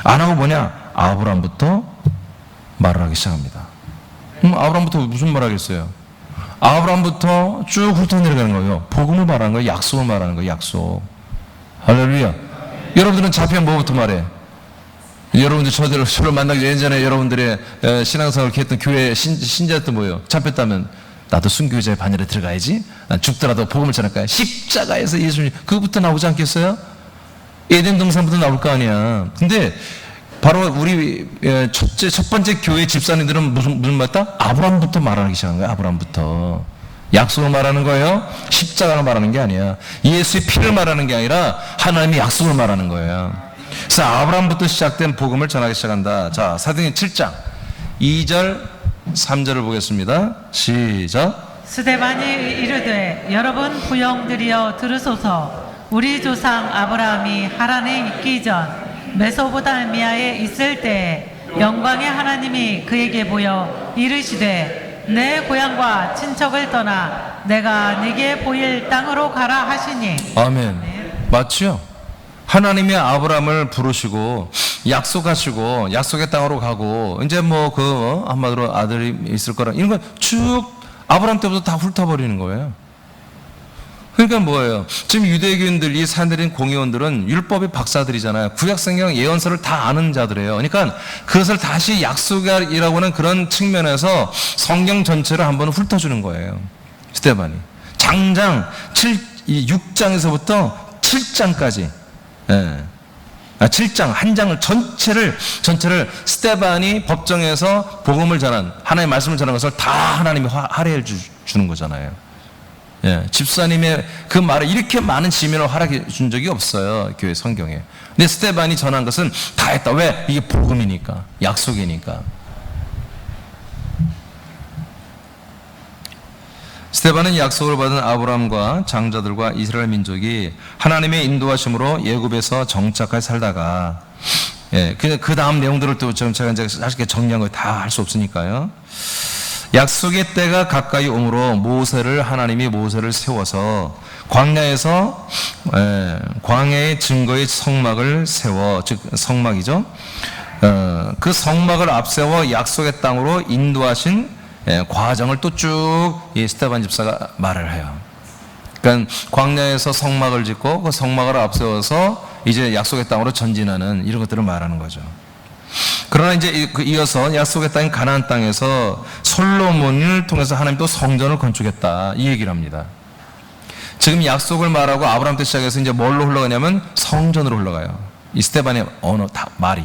안 하고 뭐냐? 아브라함부터 말을 하기 시작합니다. 아브라함부터 무슨 말 하겠어요? 아브라함부터 쭉 훑어내려가는 거예요. 복음을 말하는 거예요. 약속을 말하는 거예요. 약속. 할렐루야. 여러분들은 잡히면 뭐부터 말해? 여러분들 저를 만나기 예전에 여러분들의 신앙생활을 했던 교회 신자였던 뭐예요? 잡혔다면 나도 순교자의 반열에 들어가야지. 난 죽더라도 복음을 전할까요? 십자가에서 예수님 그거부터 나오지 않겠어요? 에덴 동산부터 나올 거 아니야. 근데 바로 우리 첫 번째 교회 집사님들은 무슨 말다? 아브라함부터 말하기 시작한 거야. 아브라함부터 약속을 말하는 거예요. 십자가를 말하는 게 아니야. 예수의 피를 말하는 게 아니라 하나님의 약속을 말하는 거예요. 그래서 아브라함부터 시작된 복음을 전하기 시작한다. 자, 사도행전 7장 2절 3절을 보겠습니다. 시작. 스데반이 이르되 여러분 부영들이여 들으소서. 우리 조상 아브라함이 하란에 있기 전 메소포타미아에 있을 때 영광의 하나님이 그에게 보여 이르시되 내 고향과 친척을 떠나 내가 네게 보일 땅으로 가라 하시니. 아멘. 맞죠? 하나님이 아브라함을 부르시고 약속하시고 약속의 땅으로 가고 이제 뭐 그 한마디로 아들이 있을 거라 이런 건 쭉 아브라함 때부터 다 훑어버리는 거예요. 그러니까 뭐예요? 지금 유대교인들, 이 산들인 공의원들은 율법의 박사들이잖아요. 구약성경 예언서를 다 아는 자들이에요. 그러니까 그것을 다시 약속이라고 하는 그런 측면에서 성경 전체를 한번 훑어주는 거예요. 스데반이. 장장 6장에서부터 7장까지. 예. 7장, 한 장을 전체를 스데반이 법정에서 복음을 전한, 하나님의 말씀을 전한 것을 다 하나님이 할애해 주는 거잖아요. 예, 집사님의 그 말을 이렇게 많은 지면을 허락해 준 적이 없어요. 교회 성경에. 근데 스데반이 전한 것은 다 했다. 왜? 이게 복음이니까. 약속이니까. 스데반은 약속을 받은 아브라함과 장자들과 이스라엘 민족이 하나님의 인도하심으로 예굽에서 정착하여 살다가, 예, 그 다음 내용들을 또 제가 이제 사실 정리한 걸 다 할 수 없으니까요. 약속의 때가 가까이 오므로 하나님이 모세를 세워서 광야에서 광야의 증거의 성막을 세워, 즉 성막이죠. 그 성막을 앞세워 약속의 땅으로 인도하신 과정을 또 쭉 스데반 집사가 말을 해요. 그러니까 광야에서 성막을 짓고 그 성막을 앞세워서 이제 약속의 땅으로 전진하는 이런 것들을 말하는 거죠. 그러나 이제 이어서 약속의 땅인 가나안 땅에서 솔로몬을 통해서 하나님 또 성전을 건축했다 이 얘기를 합니다. 지금 약속을 말하고 아브라함 때 시작해서 이제 뭘로 흘러가냐면 성전으로 흘러가요. 이 스데반의 언어 말이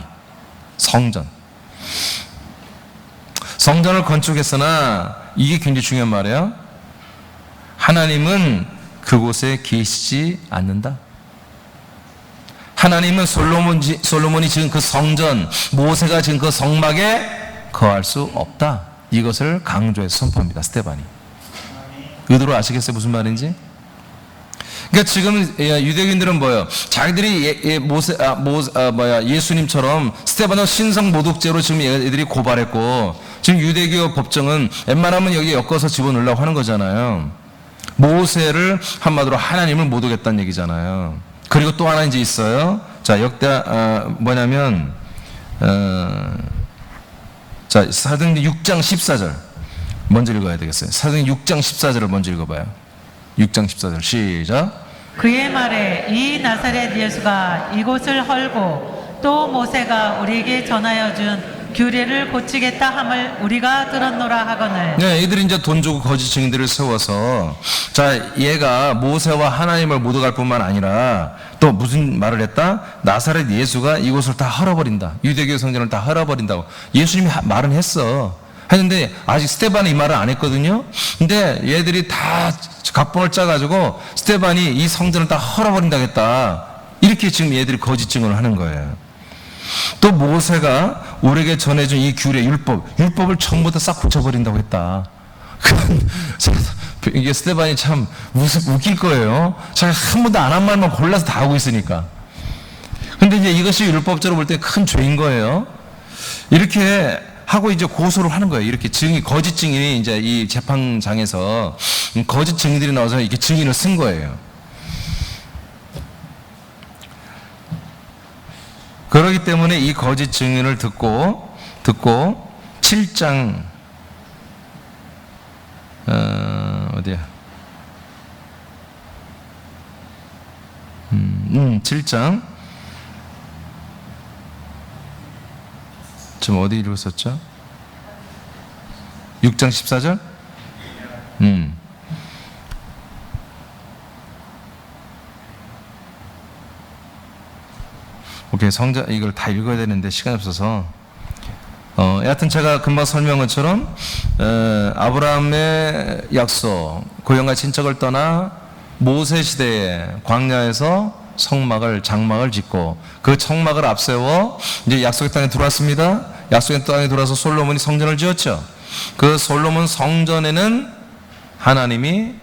성전을 건축했으나 이게 굉장히 중요한 말이에요. 하나님은 그곳에 계시지 않는다. 하나님은 솔로몬이 지은 그 성전, 모세가 지은 그 성막에 거할 수 없다. 이것을 강조해서 선포합니다. 스데반이. 의도로 아시겠어요? 무슨 말인지? 그러니까 지금 유대인들은 뭐예요? 자기들이 예수님처럼 스데반을 신성 모독죄로 지금 애들이 고발했고, 지금 유대교 법정은 웬만하면 여기 엮어서 집어넣으려고 하는 거잖아요. 모세를 한마디로 하나님을 못 오겠다는 얘기잖아요. 그리고 또 하나 이제 있어요. 자, 뭐냐면, 자, 사도행전 6장 14절. 먼저 읽어야 되겠어요. 사도행전 6장 14절을 먼저 읽어봐요. 6장 14절. 시작. 그의 말에 이 나사렛 예수가 이곳을 헐고 또 모세가 우리에게 전하여 준 규례를 고치겠다 함을 우리가 들었노라 하거늘. 네, 이들이 이제 돈 주고 거짓 증인들을 세워서, 자, 얘가 모세와 하나님을 못 오갈 뿐만 아니라 또 무슨 말을 했다? 나사렛 예수가 이곳을 다 헐어버린다. 유대교 성전을 다 헐어버린다고. 예수님이 말은 했는데 아직 스테반이 이 말을 안 했거든요. 근데 얘들이 다 각본을 짜가지고 스테반이 이 성전을 다 헐어버린다겠다. 이렇게 지금 얘들이 거짓 증언을 하는 거예요. 또 모세가 우리에게 전해준 이 규례, 율법을 전부 다 싹 고쳐버린다고 했다. 이게 스테반이 참 웃길 거예요. 자기가 한 번도 안 한 말만 골라서 다 하고 있으니까. 근데 이제 이것이 율법적으로 볼 때 큰 죄인 거예요. 이렇게 하고 이제 고소를 하는 거예요. 이렇게 거짓 증인이 이제 이 재판장에서 거짓 증인들이 나와서 이렇게 증인을 쓴 거예요. 그렇기 때문에 이 거짓 증인을 듣고 7장 어디야? 7장 지금 어디 읽었었죠? 6장 14절? 오케이, 이걸 다 읽어야 되는데 시간이 없어서 여하튼 제가 금방 설명한 것처럼 아브라함의 약속, 고향과 친척을 떠나 모세 시대에 광야에서 장막을 짓고 그 청막을 앞세워 이제 약속의 땅에 들어왔습니다. 약속의 땅에 들어와서 솔로몬이 성전을 지었죠. 그 솔로몬 성전에는 하나님이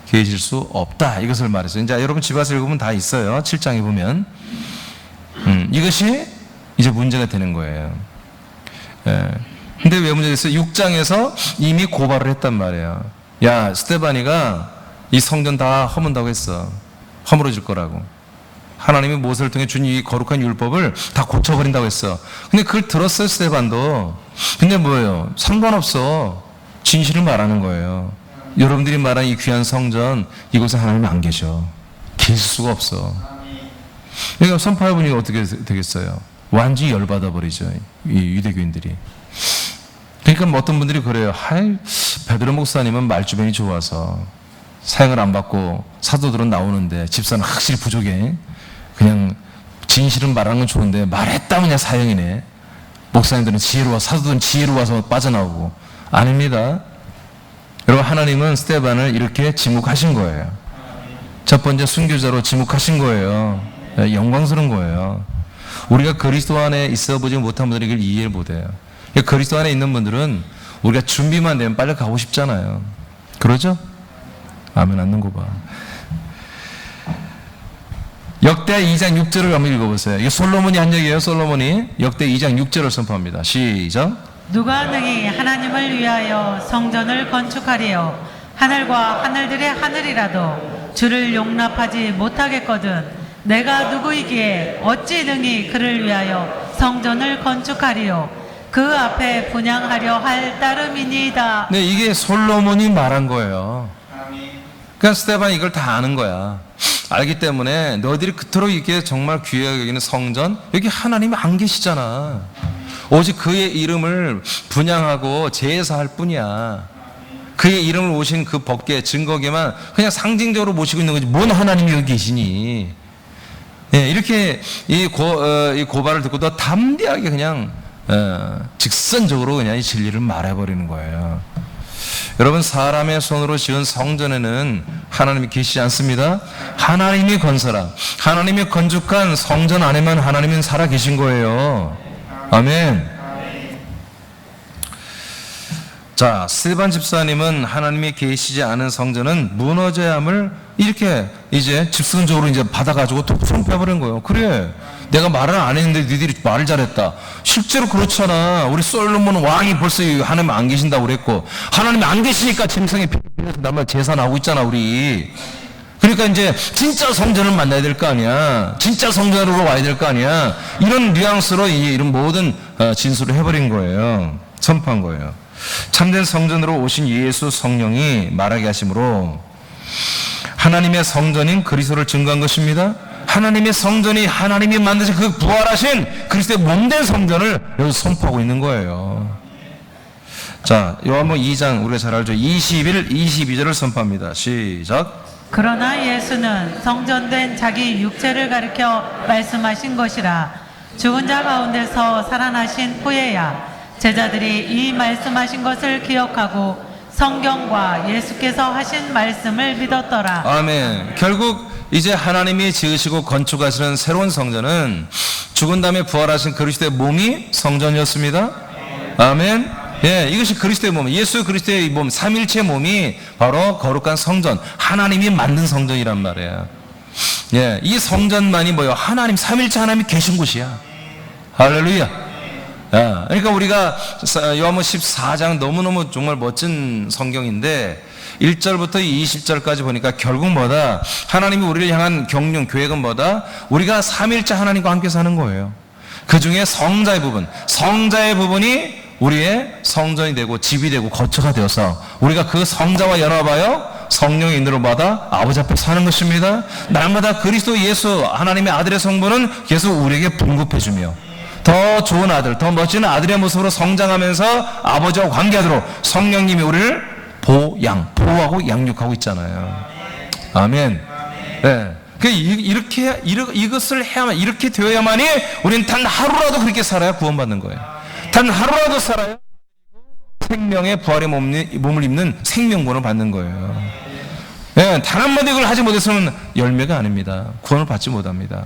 계실 수 없다, 이것을 말했어요. 이제 여러분 집 와서 읽으면 다 있어요. 7장에 보면 이것이 이제 문제가 되는 거예요. 근데 왜 문제가 됐어요? 6장에서 이미 고발을 했단 말이에요. 야, 스테바니가 이 성전 다 허문다고 했어. 허물어질 거라고. 하나님이 모세를 통해 준 이 거룩한 율법을 다 고쳐버린다고 했어. 근데 그걸 들었어요, 스테반도. 근데 뭐예요? 상관없어. 진실을 말하는 거예요. 여러분들이 말한 이 귀한 성전, 이곳에 하나님이 안 계셔. 계실 수가 없어. 그러니까 선포해보니 어떻게 되겠어요? 완전히 열받아 버리죠, 이 유대교인들이. 그러니까 뭐 어떤 분들이 그래요. 베드로 목사님은 말주변이 좋아서 사형을 안 받고 사도들은 나오는데 집사는 확실히 부족해. 그냥 진실은 말하는 건 좋은데 말했다면 그냥 사형이네. 목사님들은 사도들은 지혜로워서 빠져나오고. 아닙니다. 여러분, 하나님은 스테반을 이렇게 지목하신 거예요. 첫 번째 순교자로 지목하신 거예요. 영광스러운 거예요. 우리가 그리스도 안에 있어 보지 못한 분들이 이걸 이해를 못해요. 그리스도 안에 있는 분들은 우리가 준비만 되면 빨리 가고 싶잖아요. 그러죠? 아멘 않는 거 봐. 역대 2장 6절을 한번 읽어보세요. 이게 솔로몬이 한 얘기예요. 솔로몬이 역대 2장 6절을 선포합니다. 시작. 누가 능히 하나님을 위하여 성전을 건축하리요? 하늘과 하늘들의 하늘이라도 주를 용납하지 못하겠거든. 내가 누구이기에 어찌 능히 그를 위하여 성전을 건축하리요? 그 앞에 분향하려 할 따름이니이다. 네, 이게 솔로몬이 말한 거예요. 그러니까 스테반이 이걸 다 아는 거야. 알기 때문에 너희들이 그토록 이게 정말 귀하게 여기는 성전, 여기 하나님이 안 계시잖아. 오직 그의 이름을 분향하고 제사할 뿐이야. 그의 이름을 모신 그 법계 증거계만 그냥 상징적으로 모시고 있는 거지. 뭔 하나님이 여기 계시니? 예, 이렇게 이 고발을 듣고 더 담대하게 그냥 직선적으로 그냥 이 진리를 말해버리는 거예요. 여러분, 사람의 손으로 지은 성전에는 하나님이 계시지 않습니다. 하나님이 건설한, 하나님이 건축한 성전 안에만 하나님은 살아 계신 거예요. 아멘. 자, 스테반 집사님은 하나님이 계시지 않은 성전은 무너져야 함을 이렇게 이제 직선적으로 이제 받아가지고 톡 빼버린 거예요. 그래, 내가 말을 안 했는데 니들이 말을 잘했다. 실제로 그렇잖아. 우리 솔로몬 왕이 벌써 하나님 안 계신다고 그랬고, 하나님 안 계시니까 짐승이 교회에서 남아 제사 나오고 있잖아, 우리. 그러니까 이제 진짜 성전을 만나야 될 거 아니야. 진짜 성전으로 와야 될 거 아니야. 이런 뉘앙스로 이런 모든 진술을 해버린 거예요. 선포한 거예요. 참된 성전으로 오신 예수 성령이 말하게 하심으로 하나님의 성전인 그리스도를 증거한 것입니다. 하나님의 성전이 하나님이 만드신 그 부활하신 그리스도의 몸된 성전을 여기 선포하고 있는 거예요. 자, 요한복음 2장 우리가 잘 알죠. 21, 22절을 선포합니다. 시작. 그러나 예수는 성전된 자기 육체를 가리켜 말씀하신 것이라. 죽은 자 가운데서 살아나신 후에야 제자들이 이 말씀하신 것을 기억하고 성경과 예수께서 하신 말씀을 믿었더라. 아멘. 결국 이제 하나님이 지으시고 건축하시는 새로운 성전은 죽은 다음에 부활하신 그리스도의 몸이 성전이었습니다. 아멘. 예, 이것이 그리스도의 몸, 예수 그리스도의 몸, 삼일체 몸이 바로 거룩한 성전, 하나님이 만든 성전이란 말이에요. 예, 이 성전만이 뭐예요? 하나님, 삼일체 하나님이 계신 곳이야. 할렐루야. 야, 그러니까 우리가 요한복음 14장 너무너무 정말 멋진 성경인데 1절부터 20절까지 보니까 결국 뭐다? 하나님이 우리를 향한 경륜, 계획은 뭐다? 우리가 삼일째 하나님과 함께 사는 거예요. 그 중에 성자의 부분이 우리의 성전이 되고 집이 되고 거처가 되어서 우리가 그 성자와 연합하여 성령의 인도를 받아 아버지 앞에 사는 것입니다. 날마다 그리스도 예수 하나님의 아들의 성분은 계속 우리에게 분급해주며 더 좋은 아들, 더 멋진 아들의 모습으로 성장하면서 아버지와 관계하도록 성령님이 우리를 보호하고 양육하고 있잖아요. 아멘. 네. 이것을 해야만, 이렇게 되어야만이 우리는 단 하루라도 그렇게 살아야 구원받는 거예요. 단 하루라도 살아야 생명의 부활의 몸을 입는 생명권을 받는 거예요. 네, 단 한마디 그걸 하지 못했으면 열매가 아닙니다. 구원을 받지 못합니다.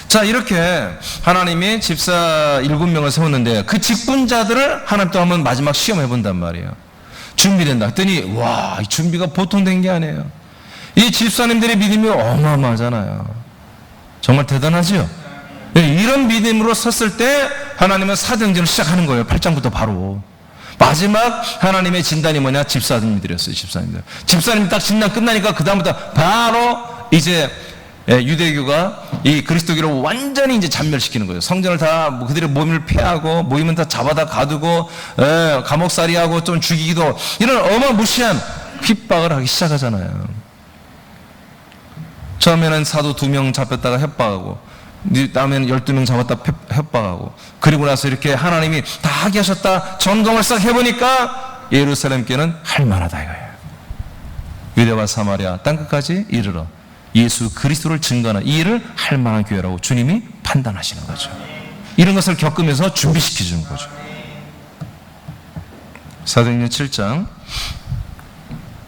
자, 이렇게 하나님이 집사 7명을 세웠는데 그 직분자들을 하나님 또 한번 마지막 시험해 본단 말이에요. 준비된다 했더니 와, 이 준비가 보통 된 게 아니에요. 이 집사님들의 믿음이 어마어마하잖아요. 정말 대단하죠? 이런 믿음으로 섰을 때 하나님은 사도행전을 시작하는 거예요. 8장부터 바로. 마지막 하나님의 진단이 뭐냐? 집사님들이었어요. 집사님 딱 진단 끝나니까 그 다음부터 바로 이제 유대교가 이 그리스도교를 완전히 이제 잔멸시키는 거예요. 성전을 다 그들의 모임을 폐하고 모임은 다 잡아다 가두고 감옥살이하고 좀 죽이기도 이런 어마무시한 핍박을 하기 시작하잖아요. 처음에는 사도 2명 잡혔다가 협박하고 다음에는 12명 잡았다 협박하고 그리고 나서 이렇게 하나님이 다 하게 하셨다 점검을 싹 해보니까 예루살렘교는 할만하다 이거예요. 유대와 사마리아 땅끝까지 이르러 예수 그리스도를 증거하는 이 일을 할 만한 교회라고 주님이 판단하시는 거죠. 이런 것을 겪으면서 준비시켜 주는 거죠. 사도행전 7장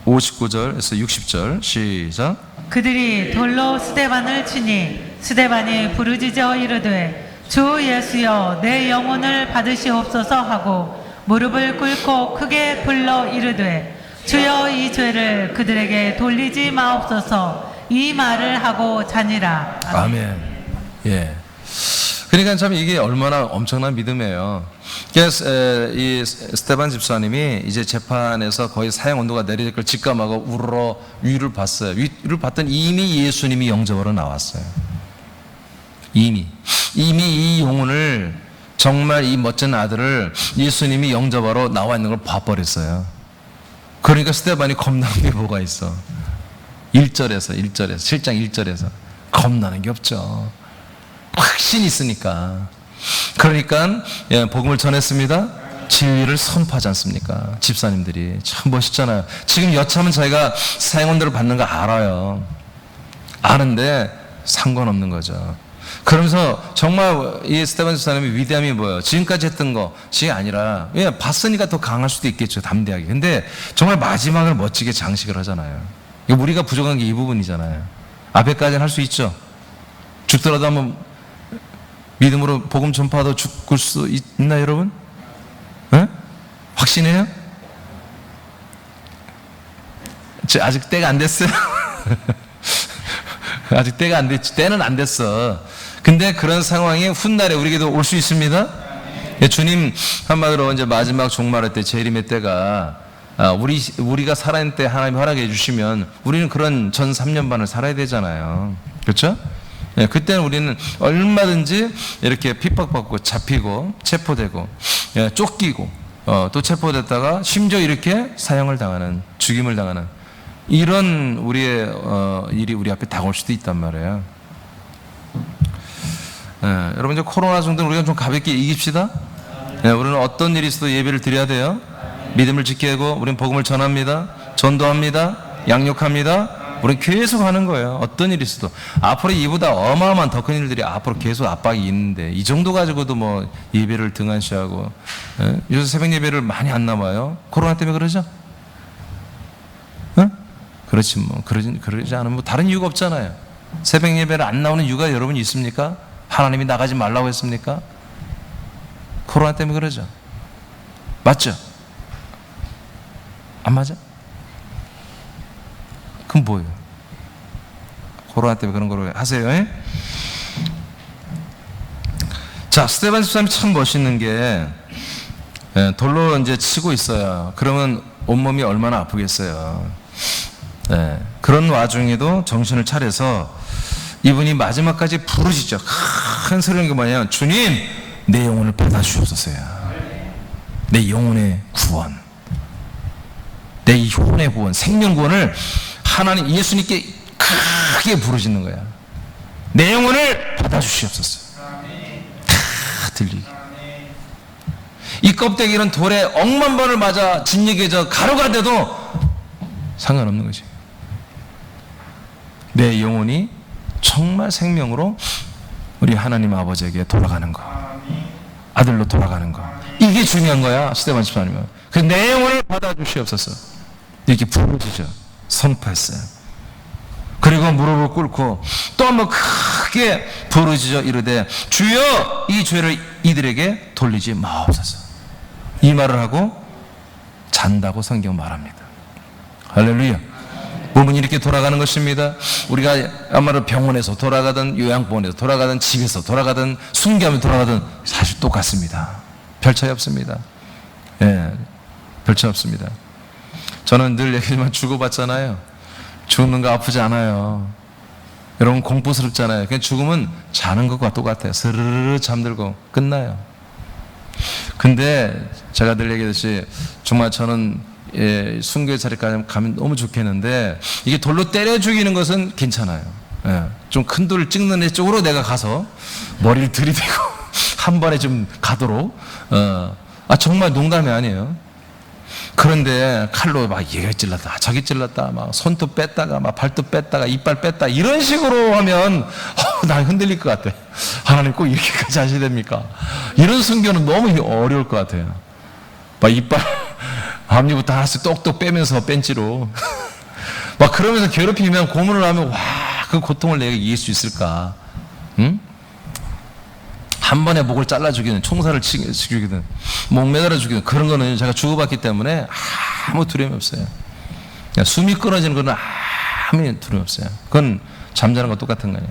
59절에서 60절 시작. 그들이 돌로 스데반을 치니 스데반이 부르짖어 이르되 주 예수여 내 영혼을 받으시옵소서 하고 무릎을 꿇고 크게 불러 이르되 주여 이 죄를 그들에게 돌리지 마옵소서 이 말을 하고 자니라. 아멘. 예. 그러니까 참 이게 얼마나 엄청난 믿음이에요. 그래서 이 스테반 집사님이 이제 재판에서 거의 사형 온도가 내려질 걸 직감하고 우러러 위를 봤어요. 위를 봤더니 이미 예수님이 영접하러 나왔어요. 이미 이 영혼을 정말 이 멋진 아들을 예수님이 영접하러 나와 있는 걸 봐버렸어요. 그러니까 스테반이 겁나는 게 뭐가 있어? 1절에서 7장 1절에서 겁나는 게 없죠. 확신이 있으니까. 그러니까 복음을 전했습니다. 진리를 선포하지 않습니까? 집사님들이 참 멋있잖아요. 지금 여차하면 자기가 사형원대로 받는 거 알아요. 아는데 상관없는 거죠. 그러면서 정말 이 스테반 집사님의 위대함이 뭐예요? 지금까지 했던 것이 아니라 봤으니까 더 강할 수도 있겠죠. 담대하게. 근데 정말 마지막을 멋지게 장식을 하잖아요. 우리가 부족한 게 이 부분이잖아요. 앞에까지는 할 수 있죠. 죽더라도 한번 믿음으로 복음 전파하다 죽을 수 있나 여러분? 네? 확신해요? 아직 때가 안 됐어요. 아직 때가 안 됐지. 때는 안 됐어. 근데 그런 상황이 훗날에 우리에게도 올 수 있습니다. 주님 한마디로 이제 마지막 종말할 때 재림의 때가 우리가 살아있는 때 하나님이 허락해 주시면 우리는 그런 전 3년 반을 살아야 되잖아요. 그렇죠? 예, 그때는 우리는 얼마든지 이렇게 핍박받고 잡히고 체포되고 쫓기고 또 체포됐다가 심지어 이렇게 사형을 당하는, 죽임을 당하는 이런 우리의 일이 우리 앞에 다가올 수도 있단 말이에요. 여러분 이제 코로나 정도는 우리가 좀 가볍게 이깁시다. 우리는 어떤 일이 있어도 예배를 드려야 돼요. 믿음을 지키고 우리는 복음을 전합니다. 전도합니다. 양육합니다. 우리는 계속 하는 거예요. 어떤 일이 있어도. 앞으로 이보다 어마어마한 더 큰 일들이 앞으로 계속 압박이 있는데 이 정도 가지고도 뭐 예배를 등한시하고. 요새 새벽 예배를 많이 안 남아요. 코로나 때문에 그러죠? 그렇지 뭐 그러지 않으면 뭐 다른 이유가 없잖아요. 새벽 예배를 안 나오는 이유가 여러분 있습니까? 하나님이 나가지 말라고 했습니까? 코로나 때문에 그러죠. 맞죠? 안 맞아? 그럼 뭐예요? 코로나 때문에 그런 거로 하세요. 자, 스데반 집사님 참 멋있는 게 돌로 이제 치고 있어요. 그러면 온몸이 얼마나 아프겠어요. 그런 와중에도 정신을 차려서 이분이 마지막까지 부르시죠. 큰 소리는 게 뭐냐면 주님 내 영혼을 받아주옵소서요. 내 영혼의 구원, 내 영혼의 구원, 생명 구원을 하나님 예수님께 크게 부르짖는 거야. 내 영혼을 받아주시옵소서. 다 들리게. 이 껍데기는 돌에 억만 번을 맞아 진리게져 가루가 돼도 상관없는 거지. 내 영혼이 정말 생명으로 우리 하나님 아버지에게 돌아가는 거, 아들로 돌아가는 거, 이게 중요한 거야. 스데반 집사님은 그 내 영혼을 받아주시옵소서 이렇게 부르짖어 선포했어요. 그리고 무릎을 꿇고 또 한번 크게 부르짖어 이르되 주여 이 죄를 이들에게 돌리지 마옵소서. 이 말을 하고 잔다고 성경 말합니다. 할렐루야. 몸은 이렇게 돌아가는 것입니다. 우리가 아마도 병원에서 돌아가든 요양병원에서 돌아가든 집에서 돌아가든 순교하면 돌아가든 사실 똑같습니다. 별 차이 없습니다. 별 차이 없습니다. 저는 늘 얘기지만 죽어봤잖아요. 죽는 거 아프지 않아요. 여러분 공포스럽잖아요. 그냥 죽으면 자는 것과 똑같아요. 스르르 잠들고 끝나요. 근데 제가 늘 얘기했듯이 정말 저는 순교의 자리까지 가면 너무 좋겠는데 이게 돌로 때려 죽이는 것은 괜찮아요. 좀 큰 돌을 찍는 애 쪽으로 내가 가서 머리를 들이대고 한 번에 좀 가도록 정말 농담이 아니에요. 그런데 칼로 막 얘 찔렀다 저기 찔렀다 막 손도 뺐다가 막 발도 뺐다가 이빨 뺐다 이런 식으로 하면 난 흔들릴 것 같아. 하나님 꼭 이렇게까지 하셔야 됩니까? 이런 순교는 너무 어려울 것 같아요. 막 이빨 앞니부터 하나씩 똑똑 빼면서 벤치로 막 그러면서 괴롭히면 고문을 하면 와 그 고통을 내가 이길 수 있을까? 응? 한 번에 목을 잘라 죽이는, 총살을 죽이든 목 매달아 죽이든 그런 거는 제가 주고받기 때문에 아무 두려움이 없어요. 숨이 끊어지는 거는 아무 두려움이 없어요. 그건 잠자는 거 똑같은 거예요.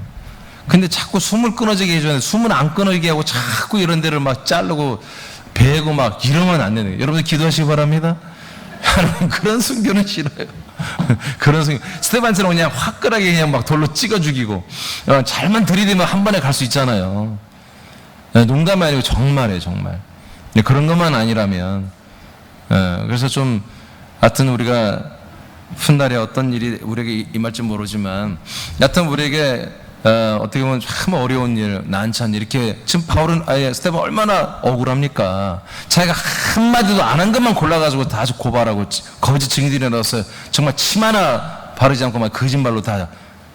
근데 자꾸 숨을 끊어지게 해주는데 숨은 안 끊어지게 하고 자꾸 이런 데를 막 자르고 베고 막 이러면 안 되는 거예요. 여러분들 기도하시기 바랍니다. 여러분 그런 순교는 싫어요. 그런 순교. 스데반처럼 그냥 화끈하게 그냥 막 돌로 찍어 죽이고 잘만 들이대면 한 번에 갈 수 있잖아요. 농담이 아니고 정말이에요, 정말. 그런 것만 아니라면. 그래서 좀 하여튼 우리가 훗날에 어떤 일이 우리에게 임할지 모르지만 여하튼 우리에게 어떻게 보면 참 어려운 일, 난처한 일, 이렇게 지금 바울은 스데반 얼마나 억울합니까? 자기가 한마디도 안 한 것만 골라가지고 다 고발하고 거짓 증인들이 나와서 정말 침 하나 바르지 않고 막 거짓말로 다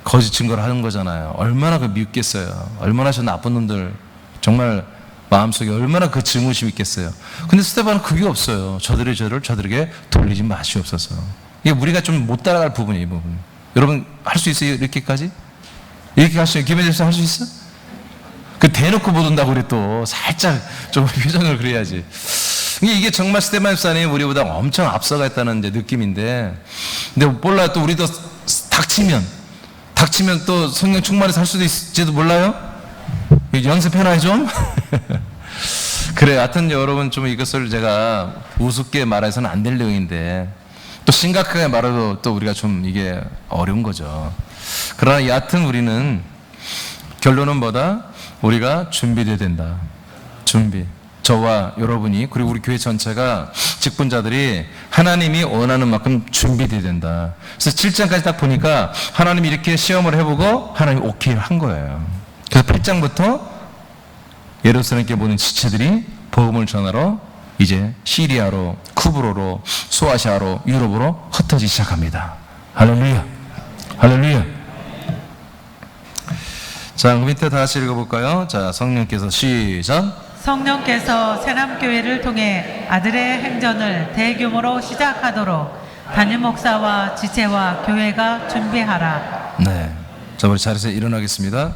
거짓 증거를 하는 거잖아요. 얼마나 그 미웠겠어요. 얼마나 저 나쁜 놈들 정말 마음속에 얼마나 그 증오심이 있겠어요. 근데 스데반은 그게 없어요. 저들의 죄를 저들에게 돌리지 마시옵소서. 이게 우리가 좀 못 따라갈 부분이에요, 이 부분. 여러분 할 수 있어요? 이렇게까지? 이렇게 하시면 김혜재 씨 할 수 있어? 그 대놓고 못 온다고 그래 또 살짝 좀 표정을 그래야지. 이게 정말 스데반 집사님이 우리보다 엄청 앞서가 있다는 이제 느낌인데, 근데 몰라요. 또 우리도 닥치면 또 성령 충만해서 할 수도 있을지도 몰라요. 연습해놔요 좀. 그래. 하여튼 여러분 좀 이것을 제가 우습게 말해서는 안 될 내용인데 또 심각하게 말해도 또 우리가 좀 이게 어려운 거죠. 그러나 여하튼 우리는 결론은 뭐다? 우리가 준비돼야 된다. 준비. 저와 여러분이 그리고 우리 교회 전체가 직분자들이 하나님이 원하는 만큼 준비돼야 된다. 그래서 7장까지 딱 보니까 하나님이 이렇게 시험을 해보고 하나님이 오케이 한 거예요. 그래서 8장부터 예루살렘께 모든 지체들이 복음을 전하러 이제 시리아로, 쿠브로로, 소아시아로, 유럽으로 흩어지기 시작합니다. 할렐루야. 할렐루야. 자, 그 밑에 다 같이 읽어볼까요? 자, 성령께서 시작. 성령께서 새남교회를 통해 아들의 행전을 대규모로 시작하도록 담임 목사와 지체와 교회가 준비하라. 네. 자, 우리 자리에서 일어나겠습니다.